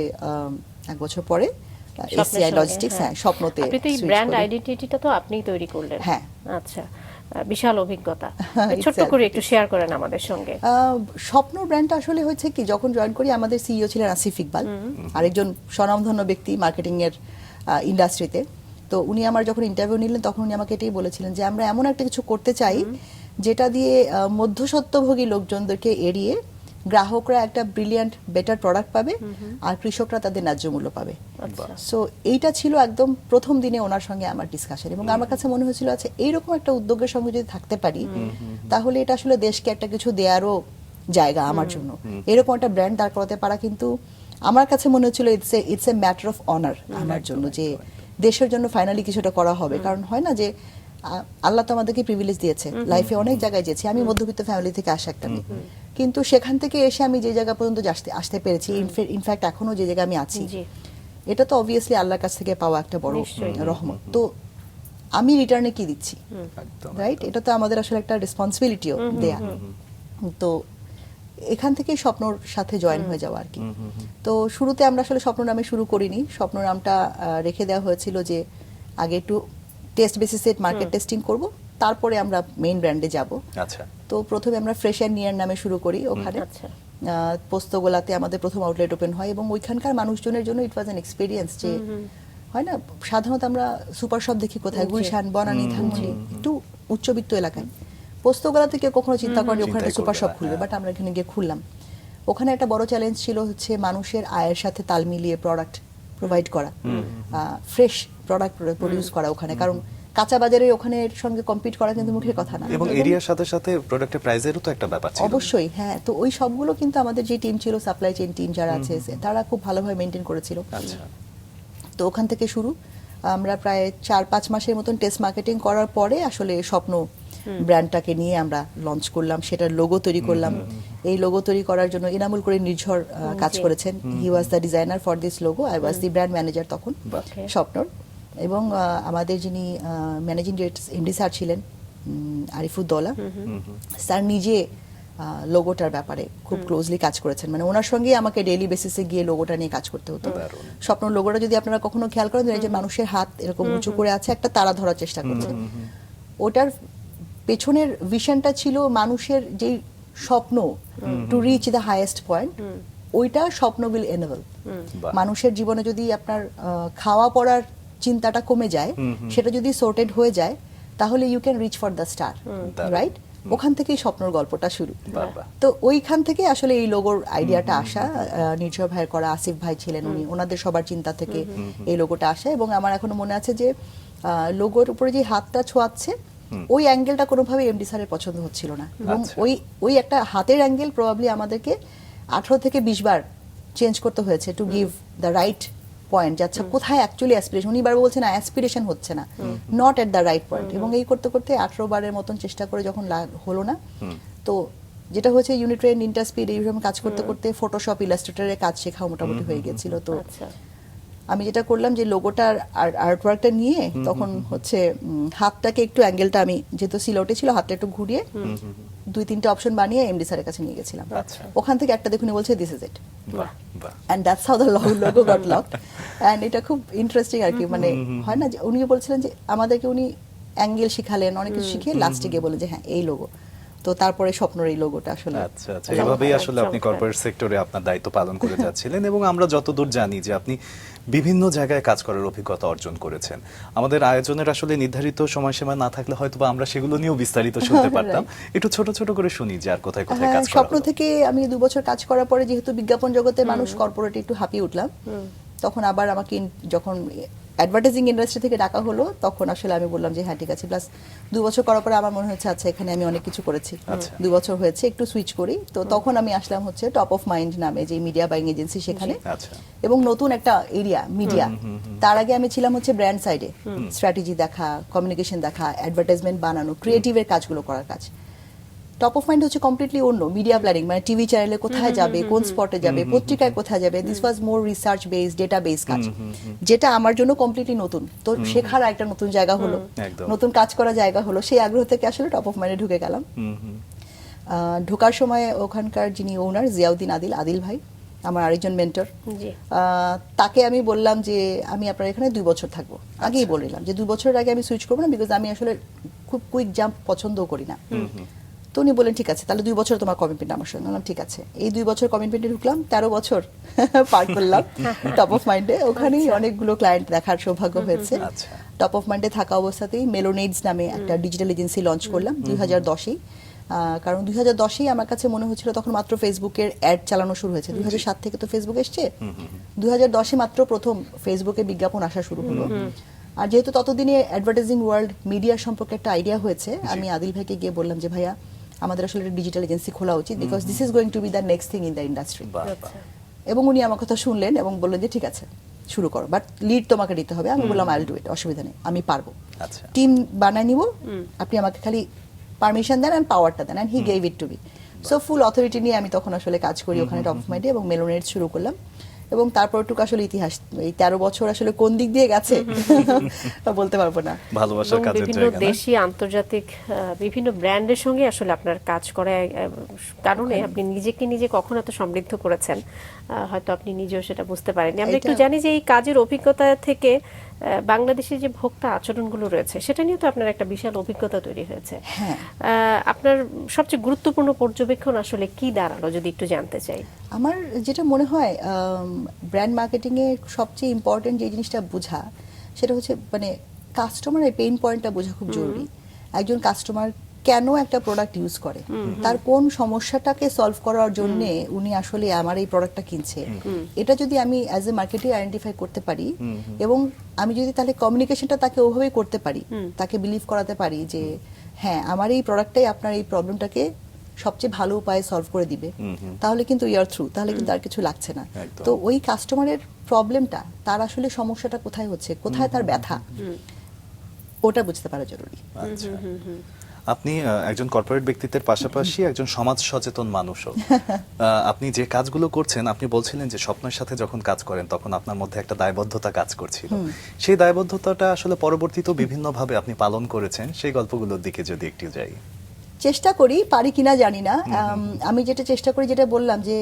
1 বছর পরে এসিআই লজিস্টিক্স, হ্যাঁ, স্বপ্নতে। আপনি তো এই ব্র্যান্ড আইডেন্টিটিটা তো আপনিই তৈরি করলেন। হ্যাঁ। আচ্ছা, বিশাল অভিজ্ঞতা। ছোট্ট করে একটু শেয়ার করেন আমাদের সঙ্গে। স্বপ্ন ব্র্যান্ডটা আসলে হয়েছে কি, যখন জয়েন করি আমাদের সিইও ছিলেন আসিফ ইকবাল, আরেকজন স্বনামধন্য ব্যক্তি মার্কেটিং এর ইন্ডাস্ট্রিতে। তো উনি আমার যখন ইন্টারভিউ নিলেন, তখন উনি আমাকে এটাই বলেছিলেন যে আমরা এমন একটা কিছু করতে চাই যেটা দিয়ে মধ্যস্বত্বভোগী লোকজনদেরকে এড়িয়ে গ্রাহকরা একটা ব্রিলিয়ান্ট বেটার প্রোডাক্ট পাবে, আর কৃষকরা তাদের ন্যায্য মূল্য পাবে। সো এইটা ছিল একদম প্রথম দিনে ওনার সঙ্গে আমার ডিসকাশন, এবং আমার কাছে মনে হয়েছিল আচ্ছা, এইরকম একটা উদ্যোগের সঙ্গে যদি থাকতে পারি, তাহলে এটা আসলে দেশকে একটা কিছু দেয়ারও জায়গা আমার জন্য। এরকম একটা ব্র্যান্ড দাঁড় করাতে পারা কিন্তু আমার কাছে মনে হচ্ছিল it's a matter of honour আমার জন্য, যে দেশের জন্য ফাইনালি কিছুটা করা হবে। কারণ হয় না যে আল্লাহ তো আমাদেরকে প্রিভিলেজ দিয়েছে, লাইফে অনেক জায়গায় যেছি। আমি মধ্যবিত্ত ফ্যামিলি থেকে আসা একটা মেয়ে, কিন্তু সেখান থেকে এসে আমি যে জায়গা পর্যন্ত আসতে পেরেছি, ইনফ্যাক্ট এখনো যে জায়গায় আমি আছি, এটা তো অবভিয়াসলি আল্লাহর কাছ থেকে পাওয়া একটা বড় রহমত। তো আমি রিটার্নে কি দিচ্ছি, রাইট? এটা তো আমাদের আসলে একটা রেসপন্সিবিলিটিও দেয়া। তো এখান থেকে স্বপ্নর সাথে জয়েন হয়ে যাওয়া আর কি। তো শুরুতে আমরা আসলে স্বপ্ন নামে শুরু করিনি, স্বপ্ন নামটা রেখে দেওয়া হয়েছিল যে আগে একটু টেস্ট বেসিসে মার্কেট টেস্টিং করব, তারপরে আমরা মেইন ব্র্যান্ডে যাব। আচ্ছা। তো প্রথমে আমরা ফ্রেশ অ্যান্ড নিয়ার নামে শুরু করি ওখানে। পোস্তগোলাতে আমাদের প্রথম আউটলেট ওপেন হয়, এবং ওইখানকার মানুষজনের জন্য ইট ওয়াজ অ্যান এক্সপিরিয়েন্স। যে হয় না, সাধারণত আমরা সুপার শপ দেখি কোথায়, গুলশান, বনানী, ধানমন্ডি, একটু উচ্চবিত্ত এলাকায়। পোস্তগোলাতে কেউ কখনো চিন্তা করেনি ওখানে একটা সুপার শপ খুলবে, বাট আমরা এখানে গিয়ে খুললাম। ওখানে একটা বড় চ্যালেঞ্জ ছিল হচ্ছে মানুষের আয়ের সাথে তাল মিলিয়ে প্রোডাক্ট প্রোভাইড করা, ফ্রেশ প্রোডাক্ট প্রডিউস করা ওখানে। কারণ কাঁচা বাজারে ওখানে সঙ্গে কম্পিট করা কিন্তু মুখের কথা না, এবং এরিয়ার সাথে সাথে প্রোডাক্টের প্রাইসেরও তো একটা ব্যাপার ছিল। অবশ্যই, হ্যাঁ। তো ওই সবগুলো কিন্তু আমাদের যে টিম ছিল, সাপ্লাই চেইন টিম যারা আছে, তারা খুব ভালোভাবে মেনটেন করেছিল। তো ওখান থেকে শুরু। আমরা প্রায় 4-5 মাসের মতন টেস্ট মার্কেটিং করার পরে আসলে স্বপ্ন ব্র্যান্ডটাকে নিয়ে আমরা লঞ্চ করলাম, সেটার লোগো তৈরি করলাম। এই লোগো তৈরি করার জন্য ইনামুল করিম নির্ঝর কাজ করেছেন। He was the designer for this logo, I was the brand manager তখন স্বপ্নর। এবং আমাদের যিনি ম্যানেজিং ডিরেক্টর এমডি স্যার ছিলেন আরিফুদ্দৌলা স্যার নিজে লোগোটার ব্যাপারে খুব ক্লোজলি কাজ করেছেন, মানে ওনার সঙ্গে আমাকে ডেইলি বেসিসে গিয়ে লোগোটা নিয়ে কাজ করতে হতো। স্বপ্ন লোগোটা যদি আপনারা কখনো খেয়াল করেন, যে মানুষের হাত এরকম উঁচু করে আছে, একটা তারা ধরার চেষ্টা করছে, ওটার পেছনের ভিশনটা ছিল মানুষের যে স্বপ্ন to reach the highest point, ওইটা স্বপ্ন উইল এনেবল। মানুষের জীবনে যদি আপনার খাওয়া পড়ার চিন্তাটা কমে যায়, সেটা যদি সর্টেড হয়ে যায়, তাহলে you can reach for the star, right? ওখান থেকেই স্বপ্নর গল্পটা শুরু। তো ওইখান থেকে আসলে এই লোগোর আইডিয়াটা আসা, নির্ঝর ভাইয়ের করা, আসিফ ভাই ছিলেন উনি, ওনাদের সবার চিন্তা থেকে এই লোগোটা আসা। এবং আমার এখনো মনে আছে যে লোগোর উপরে যে হাতটা ছোঁয়াচ্ছে, ওই অ্যাঙ্গেলটা কোনোভাবে এমডি স্যারের পছন্দ হচ্ছিল না। এবং ওই একটা হাতের অ্যাঙ্গেল প্রবাবলি আমাদেরকে 18 থেকে 20 বার চেঞ্জ করতে হয়েছে to give the right point, যাচ্ছে কোথায় অ্যাকচুয়ালি অ্যাসপিরেশন। উনি বার বলছেন না, অ্যাসপিরেশন হচ্ছে না, not at the right point. এবং এই করতে করতে 18 বারের মতন চেষ্টা করে যখন হলো না, তো যেটা হয়েছে ইউনিট্রেন, ইন্টারস্পিড, এইরকম কাজ করতে করতে ফটোশপ, ইলাস্ট্রেটরের কাজ শেখা মোটামুটি হয়ে গেছিল। তো আমি যেটা করলাম যে লোগোটার আর্টওয়ার্কটা নিয়ে তখন হচ্ছে হাতটাকে একটু অ্যাঙ্গেলটা, আমি যেহেতু সিলটে ছিল, হাতটা একটু ঘুরিয়ে 2-3টে অপশন বানিয়ে এমডি স্যারের কাছে নিয়ে গেছিলাম। ওখান থেকে একটা দেখুন বলছে this is it, and that's how the logo got locked. And এটা খুব ইন্টারেস্টিং আর কি, মানে হয় না যে উনিও বলছিলেন যে আমাদেরকে উনি অ্যাঙ্গেল শিখালেন, অনেক কিছু শিখিয়ে লাস্টে গিয়ে বলে যে হ্যাঁ এই লোগো। তো তারপরে স্বপ্নের এই লোগোটা আসলে। আচ্ছা আচ্ছা, এভাবেই আসলে আপনি কর্পোরেট সেক্টরে আপনার দায়িত্ব পালন করে যাচ্ছিলেন। এবং আমরা যতদূর জানি যে আপনি বিভিন্ন জায়গায় কাজ করার অভিজ্ঞতা অর্জন করেছেন। আমাদের আয়োজনের আসলে নির্ধারিত সময়সীমা না থাকলে হয়তো বা আমরা সেগুলো নিয়েও বিস্তারিত শুনতে পারতাম। একটু ছোট ছোট করে শুনি যে আর কোথায় কোথায় কাজ করা হলো। স্বপ্ন থেকে আমি 2 বছর কাজ করার পরে, যেহেতু বিজ্ঞাপন জগতে মানুষ কর্পোরেটে একটু হাঁপিয়ে উঠলাম, তখন আবার আমাকে যখন অ্যাডভার্টাইজিং ইন্ডাস্ট্রি থেকে ডাকা হলো, তখন আসলে আমি বললাম যে হ্যাঁ ঠিক আছে। প্লাস 2 বছর করার পরে আমার মনে হচ্ছে আচ্ছা এখানে আমি অনেক কিছু করেছি, 2 বছর হয়েছে, একটু সুইচ করি। তো তখন আমি আসলাম হচ্ছে টপ অফ মাইন্ড নামে যে মিডিয়া বাইং এজেন্সি, সেখানে। এবং নতুন একটা এরিয়া মিডিয়া। তার আগে আমি ছিলাম হচ্ছে ব্র্যান্ড সাইডে, স্ট্র্যাটেজি দেখা, কমিউনিকেশন দেখা, অ্যাডভার্টাইজমেন্ট বানানো, ক্রিয়েটিভের কাজগুলো করার কাজ। টপ অফ মাইন্ড হচ্ছে কমপ্লিটলি অন্য, মিডিয়া প্ল্যানিং, মানে টিভি চ্যানেলে কোথায় যাবে, কোন স্পটে যাবে, পত্রিকায় কোথায় যাবে। This was more research base, data base কাজ, যেটা আমার জন্য কমপ্লিটলি নতুন। তো শেখার একটা নতুন জায়গা হলো, নতুন কাজ করা জায়গা হলো। সেই আগ্রহ থেকে আসলে টপ অফ মাইন্ডে ঢুকে গেলাম। ঢোকার সময় ওখানকার যিনি ওনার, জিয়াউদ্দিন আদিল ভাই, আমার আরেকজন মেন্টর, তাকে আমি বললাম যে আমি আপনার এখানে 2 বছর থাকবো। আগেই বললাম যে 2 বছরের আগে আমি সুইচ করবো না, বিকজ আমি আসলে খুব কুইক জাম্প পছন্দও করি না। তো উনি বলেন ঠিক আছে, তাহলে 2 বছর তোমার কমিটমেন্ট আমার সঙ্গে। বললাম ঠিক আছে। এই 2 বছর কমিটমেন্টে ঢুকলাম, 13 বছর পার করলাম টপ অফ মাইন্ডে। ওখানেই অনেকগুলো ক্লায়েন্ট দেখার সৌভাগ্য হয়েছে। টপ অফ মাইন্ডে থাকা অবস্থাতেই মেলোনেডস নামে একটা ডিজিটাল এজেন্সি লঞ্চ করলাম 2010-এই। কারণ 2010-এই আমার কাছে মনে হচ্ছিল, তখন মাত্র ফেসবুকের অ্যাড চালানো শুরু হয়েছে। 2007 থেকে তো ফেসবুক এসছে, 2010-এ মাত্র প্রথম ফেসবুকে বিজ্ঞাপন আসা শুরু হলো। আর যেহেতু ততদিনে অ্যাডভার্টাইজিং ওয়ার্ল্ড, মিডিয়া সম্পর্কে একটা আইডিয়া হয়েছে, আমি আদিল ভাইকে গিয়ে বললাম যে ভাইয়া আমাদের আসলে একটা ডিজিটাল এজেন্সি খোলা উচিত, because this is going to B the next thing in the industry. এবং উনি আমার কথা শুনলেন এবং বললেন যে ঠিক আছে শুরু করো, বাট লিড তোমাকে নিতে হবে। আমি বললাম আই উইল ডু ইট, অসুবিধা নেই, আমি পারবো, টিম বানায় নিব, আপনি আমাকে খালি পারমিশন দেন এন্ড পাওয়ারটা দেন। And he gave it to me. So full authority নিয়ে আমি তখন আসলে কাজ করি ওখানে টপ অফ মাইন্ডে, এবং মেলোনেডস শুরু করলাম। এবং তারপরটুকু আসলে ইতিহাস, এই 13 বছর আসলে কোন দিক দিয়ে গেছে বলতে পারবো না। ভালোবাসার কাজের জায়গা, বিভিন্ন দেশি আন্তর্জাতিক বিভিন্ন ব্র্যান্ডের সঙ্গে আসলে আপনার কাজ করার কারণে আপনি নিজে কখন এত সমৃদ্ধ করেছেন, হয়তো আপনি নিজেও সেটা বুঝতে পারেননি। আমরা একটু জানি যে এই কাজের অভিজ্ঞতা থেকে বাংলাদেশের যে ভোক্তা আচরণগুলো রয়েছে, সেটা নিয়ে তো আপনার একটা বিশাল অভিজ্ঞতা তৈরি হয়েছে। আপনার সবচেয়ে গুরুত্বপূর্ণ পর্যবেক্ষণ আসলে কি দাঁড়ালো, যদি একটু জানতে চাই। আমার যেটা মনে হয় ব্র্যান্ড মার্কেটিং এ সবচেয়ে ইম্পর্টেন্ট যে জিনিসটা বোঝা, সেটা হচ্ছে মানে কাস্টমারের পেইন পয়েন্টটা বোঝা খুব জরুরি। একজন কাস্টমার কেন একটা প্রোডাক্ট ইউজ করে, তার কোন সমস্যাটাকে সলভ করার জন্য উনি আসলে আমার এই প্রোডাক্টটা কিনছে, এটা যদি আমি অ্যাজ এ মার্কেটিং আইডেন্টিফাই করতে পারি, এবং আমি যদি তাহলে কমিউনিকেশনটা তাকে ওভাবেই করতে পারি, তাকে বিলিভ করাতে পারি যে হ্যাঁ আমার এই প্রোডাক্টটাই আপনার এই প্রবলেমটাকে সবচেয়ে ভালো উপায়ে সলভ করে দিবে, তাহলে কিন্তু ইয়ার থ্রু, তাহলে কিন্তু আর কিছু লাগছে না। একদম। তো ওই কাস্টমারের প্রবলেমটা, তার আসলে সমস্যাটা কোথায় হচ্ছে, কোথায় তার ব্যথা, ওটা বুঝতে পারা জরুরি। আচ্ছা, আপনি একজন কর্পোরেট ব্যক্তিত্বের পাশাপাশি একজন সমাজ সচেতন মানুষও। আপনি যে কাজগুলো করছেন, আপনি বলছিলেন যে স্বপ্নের সাথে যখন কাজ করেন তখন আপনার মধ্যে একটা দায়বদ্ধতা কাজ করছিল, সেই দায়বদ্ধতাটা আসলে পরবর্তীতেও বিভিন্নভাবে আপনি পালন করেছেন, সেই গল্পগুলোর দিকে যদি একটু যাই। চেষ্টা করি, পারি কিনা জানি না। আমি যেটা চেষ্টা করি, যেটা বললাম যে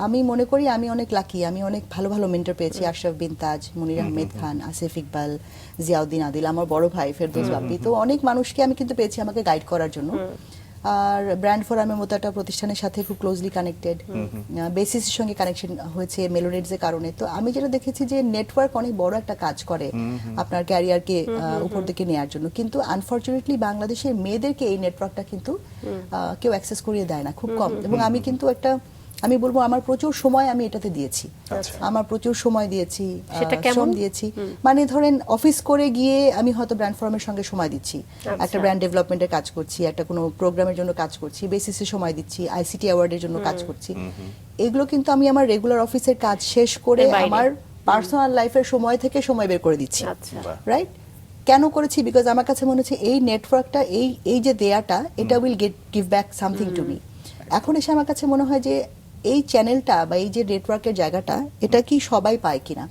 আমি মনে করি আমি অনেক লাকি, আমি অনেক ভালো ভালো মেন্টর পেয়েছি। আশরাফ বিন তাজ, মুনির আহমেদ খান, আসিফ ইকবাল, জিয়াউদ্দিন আদিল, আমার বড় ভাই ফেরদৌস বাপ্পি, তো অনেক মানুষকে আমি কিন্তু পেয়েছি আমাকে গাইড করার জন্য। আর ব্র্যান্ড ফোরামের মতো একটা প্রতিষ্ঠানের সাথে খুব ক্লোজলি কানেক্টেড, বেসিসের সঙ্গে কানেকশন হয়েছে মেলোনেটসের কারণে। তো আমি যেটা দেখেছি যে নেটওয়ার্ক অনেক বড় একটা কাজ করে আপনার ক্যারিয়ারকে উপর দিকে নেওয়ার জন্য, কিন্তু আনফরচুনেটলি বাংলাদেশের মেয়েদেরকে এই নেটওয়ার্কটা কিন্তু কেউ অ্যাক্সেস করিয়ে দেয় না, খুব কম। এবং আমি কিন্তু আমি বলবো আমার প্রচুর সময় আমি এটাতে দিয়েছি, আমার প্রচুর সময় দিয়েছি, সেটা কেমন? শ্রম দিয়েছি। মানে ধরেন অফিস করে গিয়ে আমি হয়তো ব্র্যান্ড ফোরামের সঙ্গে সময় দিচ্ছি, একটা ব্র্যান্ড ডেভেলপমেন্টের কাজ করছি, একটা কোনো প্রোগ্রামের জন্য কাজ করছি, বেসিসে সময় দিচ্ছি, আইসিটি অ্যাওয়ার্ডের জন্য কাজ করছি। এগুলো কিন্তু আমি আমার রেগুলার অফিসের কাজ শেষ করে আমার পার্সোনাল লাইফের সময় থেকে সময় বের করে দিচ্ছি, রাইট? কেন করেছি? বিকজ আমার কাছে মনে হচ্ছে এই নেটওয়ার্কটা, এই যে দেয়াটা, এটা will give back something to me. এখন এসে আমার কাছে মনে হয় যে এই চ্যানেলটা বা এই যে নেটওয়ার্কের জায়গাটা, এটা কি সবাই পায় কিনা।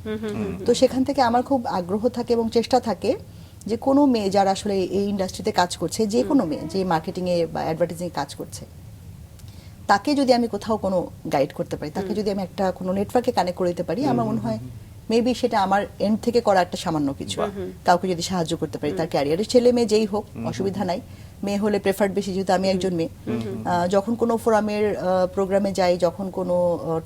তো সেখান থেকে আমার খুব আগ্রহ থাকে এবং চেষ্টা থাকে যে কোনো মেয়ে যারা আসলে এই ইন্ডাস্ট্রিতে কাজ করছে, যে কোনো মেয়ে যে মার্কেটিং এ বা অ্যাডভার্টাইজিং কাজ করছে, তাকে যদি আমি কোথাও কোনো গাইড করতে পারি, তাকে যদি আমি একটা কোনো নেটওয়ার্কে কানেক্ট করে দিতে পারি, আমার মনে হয় মেবি সেটা আমার এন্ড থেকে করা একটা সামান্য কিছু। কাউকে যদি সাহায্য করতে পারি তার ক্যারিয়ারে, ছেলে মেয়ে যেই হোক অসুবিধা নাই, মেয়ে হলে প্রেফার্ড বেশি, যেহেতু আমি একজন মেয়ে। যখন কোনো ফোরামের প্রোগ্রামে যাই, যখন কোনো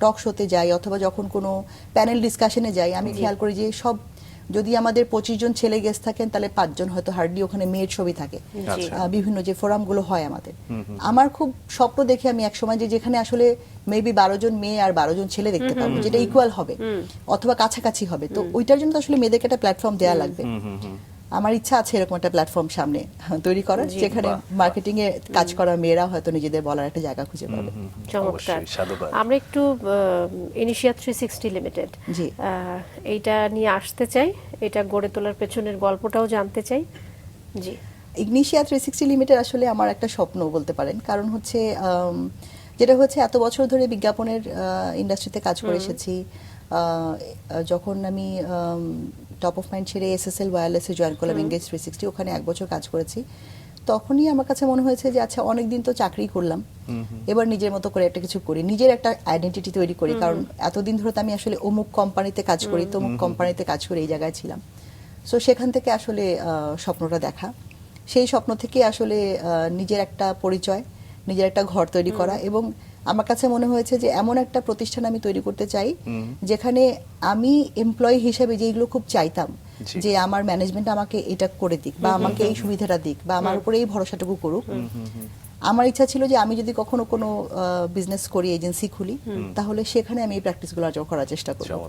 টক শোতে যাই, অথবা যখন কোনো প্যানেল ডিসকাশনে যাই, আমি খেয়াল করি যে সব, যদি আমাদের 25 জন ছেলে গেস্ট থাকেন, তাহলে 5 জন হয়তো হার্ডলি ওখানে মেয়ের ছবি থাকে। বিভিন্ন যে ফোরামগুলো হয় আমাদের, আমার খুব স্বপ্ন দেখে আমি একসময় যে যেখানে আসলে মেবি 12 জন মেয়ে আর 12 জন ছেলে দেখতে পাবো, যেটা ইকুয়াল হবে অথবা কাছাকাছি হবে। তো ওইটার জন্য তো আসলে মেয়েদেরকে একটা প্ল্যাটফর্ম দেওয়া লাগবে। আমার ইচ্ছা আছে এরকম একটা প্ল্যাটফর্ম সামনে তৈরি করার, যেখানে মার্কেটিং এ কাজ করা মেয়েরা হয়তো নিজেদের বলার একটা জায়গা খুঁজে পাবে। চমৎকার। আমরা একটু ইনিশিয়া 360 লিমিটেড, এইটা নিয়ে আসতে চাই, এটা গড়ে তোলার পেছনের গল্পটাও জানতে চাই। জি, ইগনিশিয়া 360 লিমিটেড আসলে আমার একটা স্বপ্ন বলতে পারেন। কারণ হচ্ছে যেটা হচ্ছে, এত বছর ধরে বিজ্ঞাপনের ইন্ডাস্ট্রিতে কাজ করে এসেছি। যখন আমি টপ অফ মাইন্ড ছেড়ে এসএসএল ওয়্যারলেসে জয়েন করলাম, এঙ্গেজ 360, ওখানে 1 বছর কাজ করেছি। তখনই আমার কাছে মনে হয়েছে যে আচ্ছা, অনেকদিন তো চাকরি করলাম, এবার নিজের মতো করে একটা কিছু করি, নিজের একটা আইডেন্টিটি তৈরি করি। কারণ এতদিন ধরে তো আমি আসলে অমুক কোম্পানিতে কাজ করি, তমুক কোম্পানিতে কাজ করে এই জায়গায় ছিলাম। সো সেখান থেকে আসলে স্বপ্নটা দেখা, সেই স্বপ্ন থেকে আসলে নিজের একটা পরিচয়, নিজের একটা ঘর তৈরি করা। এবং আমার কাছে মনে হয়েছে যে এমন একটা প্রতিষ্ঠান আমি তৈরি করতে চাই যেখানে আমি এমপ্লয়ি হিসেবে যেগুলো খুব চাইতাম, যে আমার ম্যানেজমেন্ট আমাকে এটা করে দিক, বা আমাকে এই সুবিধাটা দিক, বা আমার উপরে এই ভরসাটুকু করুক। আমার ইচ্ছা ছিল যে আমি যদি কখনো কোনো বিজনেস করি, এজেন্সি খুলি, তাহলে সেখানে আমি এই প্র্যাকটিসগুলো করার চেষ্টা করব।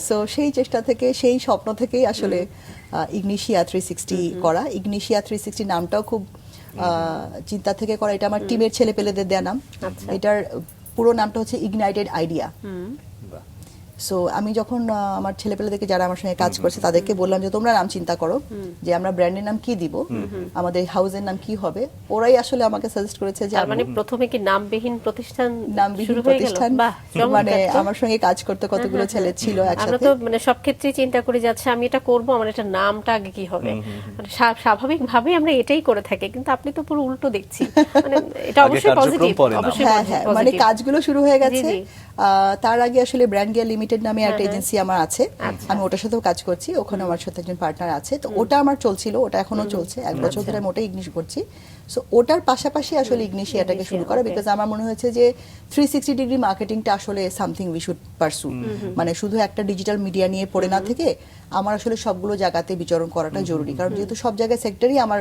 সো সেই চেষ্টা থেকে, সেই স্বপ্ন থেকেই আসলে ইগনিশিয়া 360 করা। ইগনিশিয়া 360 নামটাও খুব চিন্তা থেকে করা, এটা আমার টিমের ছেলে পেলেদের দেয়া নাম। এটার পুরো নামটা হচ্ছে ইগনাইটেড আইডিয়া। সো আমি যখন আমার ছেলেপেলেদেরকে, যারা আমার সঙ্গে কাজ করছে, তাদেরকে বললাম যে তোমরা নাম চিন্তা করো, যে আমরা ব্র্যান্ডের নাম কি দিব, আমাদের হাউসের নাম কি হবে। ওরাই আসলে আমাকে সাজেস্ট করেছে যে মানে প্রথমে কি নামবিহীন প্রতিষ্ঠান, নামবিহীন প্রতিষ্ঠান, মানে আমার সঙ্গে কাজ করতে কতগুলো ছেলে ছিল একসাথে। আমরা তো মানে সব ক্ষেত্রেই চিন্তা করি যাচ্ছে আমি এটা করব, আমার এটা নামটা আগে কি হবে, মানে স্বাভাবিকভাবেই আমরা এটাই করে থাকি। কিন্তু আপনি তো পুরো উল্টো দেখছি, মানে এটা অবশ্যই পজিটিভ, অবশ্যই পজিটিভ, মানে কাজগুলো শুরু হয়ে গেছে। তার আগে আসলে ব্র্যান্ড গিয়ার লিমিটেড নামে একটা এজেন্সি আমার আছে, আমি ওটার সাথেও কাজ করছি, ওখানে আমার সাথে একজন পার্টনার আছে। তো ওটা আমার চলছিল, ওটা এখনো চলছে, 1 বছর ধরে আমি ওটাই ইগনিশ করছি। সো ওটার পাশাপাশি আসলে ইগনিশিয়াটাকে শুরু করা, বিকজ আমার মনে হয়েছে যে 360 ডিগ্রি মার্কেটিংটা আসলে সামথিং উই শুড পারসু। মানে শুধু একটা ডিজিটাল মিডিয়া নিয়ে পড়ে না থেকে আমার আসলে সবগুলো জায়গাতে বিচরণ করাটা জরুরি। কারণ যেহেতু সব জায়গায় সেক্টরই আমার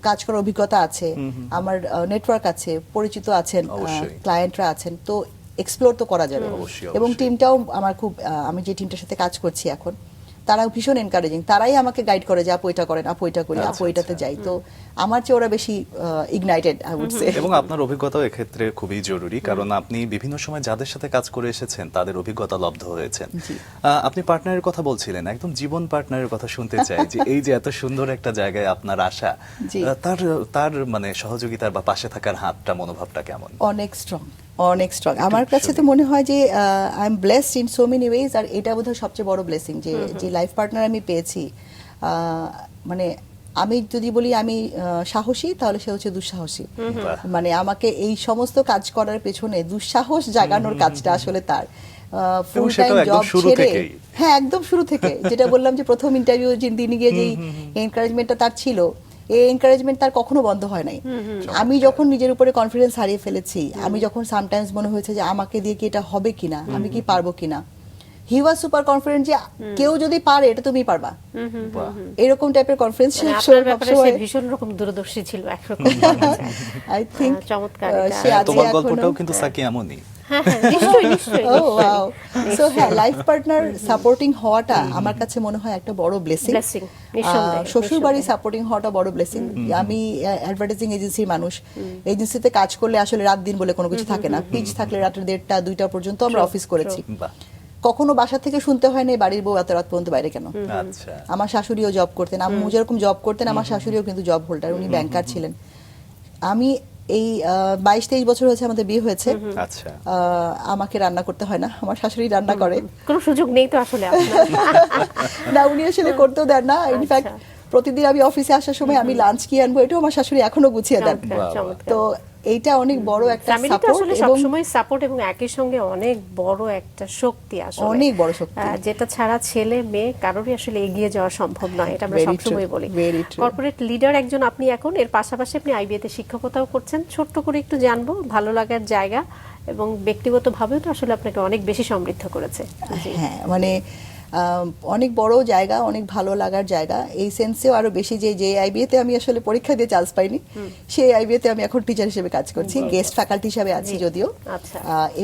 কাজ করার অভিজ্ঞতা আছে, আমার নেটওয়ার্ক আছে, পরিচিত আছেন, ক্লায়েন্টরা আছেন, তো এক্সপ্লোর তো করা যাবে। এবং টিমটাও আমার খুব, আমি যে টিমটার সাথে কাজ করছি এখন, তারা ভীষণ এনকারেজিং, তারাই আমাকে গাইড করে যে আপু এটা করেন, আপু এটা করি, আপু এটাতে যাই। তো আমার চেয়ে ওরা বেশি ইগনাইটেড আই উড সে। এবং আপনার অভিজ্ঞতাও এক্ষেত্রে খুবই জরুরি, কারণ আপনি বিভিন্ন সময় যাদের সাথে কাজ করে এসেছেন তাদের অভিজ্ঞতা লব্ধ হয়েছেন। আপনি পার্টনারের কথা বলছিলেন, একদম জীবন পার্টনারের কথা শুনতে চাই যে এই যে এত সুন্দর একটা জায়গায় আপনার আসা, তার মানে সহযোগিতার বা পাশে থাকার হাতটা, মনোভাবটা কেমন? অনেক স্ট্রং, অনেক স্ট্রং। আমার কাছে তো মনে হয় যে I am blessed in so many ways, আর এটা বোধহয় সবচেয়ে বড় ব্লেসিং যে যে লাইফ পার্টনার আমি পেয়েছি। মানে আমি যদি বলি আমি সাহসী, তাহলে সে হচ্ছে দুঃসাহসী। মানে আমাকে এই সমস্ত কাজ করার পেছনে দুঃসাহস জাগানোর কাজটা আসলে তার। ফুল টাইম জব ছেড়ে, হ্যাঁ একদম শুরু থেকে, যেটা বললাম যে প্রথম ইন্টারভিউ দিনে গিয়ে যেই এনকারেজমেন্টটা তার ছিল, এই এনকারেজমেন্ট তার কখনো বন্ধ হয় নাই। আমি যখন নিজের উপরে কনফিডেন্স হারিয়ে ফেলেছি, আমি যখন সামটাইমস মনে হয়েছে যে আমাকে দিয়ে কি এটা হবে কিনা, আমি কি পারবো কিনা, হি ওয়াজ সুপার কনফিডেন্ট যে কেউ যদি পারে এটা তুমি পারবা, এরকম টাইপের কনফিডেন্স। ভীষণ রকম দূরদর্শী ছিল একরকম। আই থিংক চমৎকার। তোমার গল্পটাও কিন্তু সাকি এমনই। লাইফ পার্টনার সাপোর্টিং হওয়াটা আমার কাছে মনে হয় একটা বড় ব্লেসিং। শ্বশুর বাড়ি সাপোর্টিং হওয়াটা বড় ব্লেসিং। আমি অ্যাডভার্টাইজিং এজেন্সির মানুষ, এজেন্সিতে কাজ করলে আসলে রাত দিন বলে কোনো কিছু থাকে না। পিচ থাকলে রাতের 1:30 2টা পর্যন্ত আমরা অফিস করেছি। কখনো বাসা থেকে শুনতে হয় না বাড়ির বউ এত রাত পর্যন্ত বাইরে কেন। আমার শাশুড়িও জব করতেন, আম্মু যেরকম জব করতেন, আমার শাশুড়িও কিন্তু জব হোল্ডার, উনি ব্যাংকার ছিলেন। আমি এই 22-23 বছর হয়েছে আমাদের বিয়ে হয়েছে, আমাকে রান্না করতে হয় না, আমার শাশুড়ি রান্না করে। কোনো সুযোগ নেই তো আসলে না, উনি আসলে করতেও দেন না। ইনফ্যাক্ট প্রতিদিন আমি অফিসে আসার সময় আমি লাঞ্চ কি আনবো এটাও আমার শাশুড়ি এখনো গুছিয়ে দেন। তো এইটা অনেক বড় একটা সাপোর্ট, এবং সবসময় সাপোর্ট, এবং একই সঙ্গে অনেক বড় একটা শক্তি, আসলে অনেক বড় শক্তি, যেটা ছাড়া ছেলে মেয়ে কারোরই আসলে এগিয়ে যাওয়া সম্ভব নয়। এটা আমরা সবসময় বলি। কর্পোরেট লিডার একজন আপনি এখন, এর পাশাপাশি আপনি আইবিএতে শিক্ষকতাও করছেন। ছোট্ট করে একটু জানবো ভালো লাগার জায়গা, এবং ব্যক্তিগতভাবেও তো আসলে আপনাকে অনেক বেশি সমৃদ্ধ করেছে। হ্যাঁ, মানে অনেক বড় জায়গা, অনেক ভালো লাগার জায়গা। এই সেন্সেও আরো বেশি যে আইবিএতে আমি আসলে পরীক্ষা দিয়ে চান্স পাইনি, সেই আইবিএতে আমি এখন টিচার হিসেবে কাজ করছি, গেস্ট ফ্যাকাল্টি হিসেবে আছি যদিও।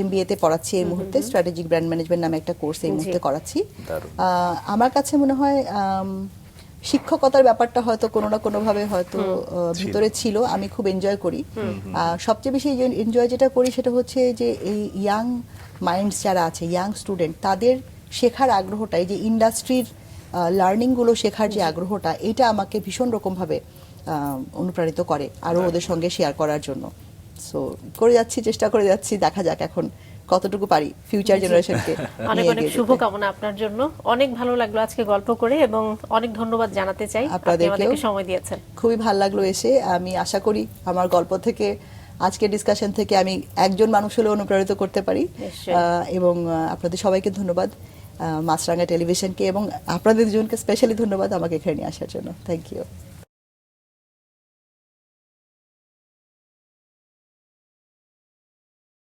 এমবিএ তে পড়াচ্ছি এই মুহূর্তে, স্ট্র্যাটেজিক ব্র্যান্ড ম্যানেজমেন্ট নামে একটা কোর্স এই মুহূর্তে করাচ্ছি। আমার কাছে মনে হয় শিক্ষকতার ব্যাপারটা হয়তো কোনো না কোনো ভাবে হয়তো ভিতরে ছিল, আমি খুব এনজয় করি। সবচেয়ে বেশি এনজয় যেটা করি সেটা হচ্ছে যে এই ইয়াং মাইন্ডস যারা আছে, ইয়াং স্টুডেন্ট, তাদের শেখার আগ্রহটা, এই যে ইন্ডাস্ট্রির লার্নিংগুলো শেখার যে আগ্রহটা, এটা আমাকে ভীষণ রকমভাবে অনুপ্রাণিত করে আরও ওদের সঙ্গে শেয়ার করার জন্য। সো করে যাচ্ছি, চেষ্টা করে যাচ্ছি, দেখা যাক এখন কতটুকু পারি ফিউচার জেনারেশনকে। অনেক অনেক শুভকামনা আপনার জন্য। অনেক ভালো লাগলো আজকে গল্প করে, এবং অনেক ধন্যবাদ জানাতে চাই আপনাদেরকে সময় দিয়েছেন। খুবই ভালো লাগলো এসে। আমি আশা করি আমার গল্প থেকে, আজকের ডিসকাশন থেকে আমি একজন মানুষ হলে অনুপ্রাণিত করতে পারি। এবং আপনাদের সবাইকে ধন্যবাদ, মাছরাঙা টেলিভিশনকে এবং আপনাদের দুজনকে স্পেশালি ধন্যবাদ আমাকে এখানে নিয়ে আসার জন্য। Thank you.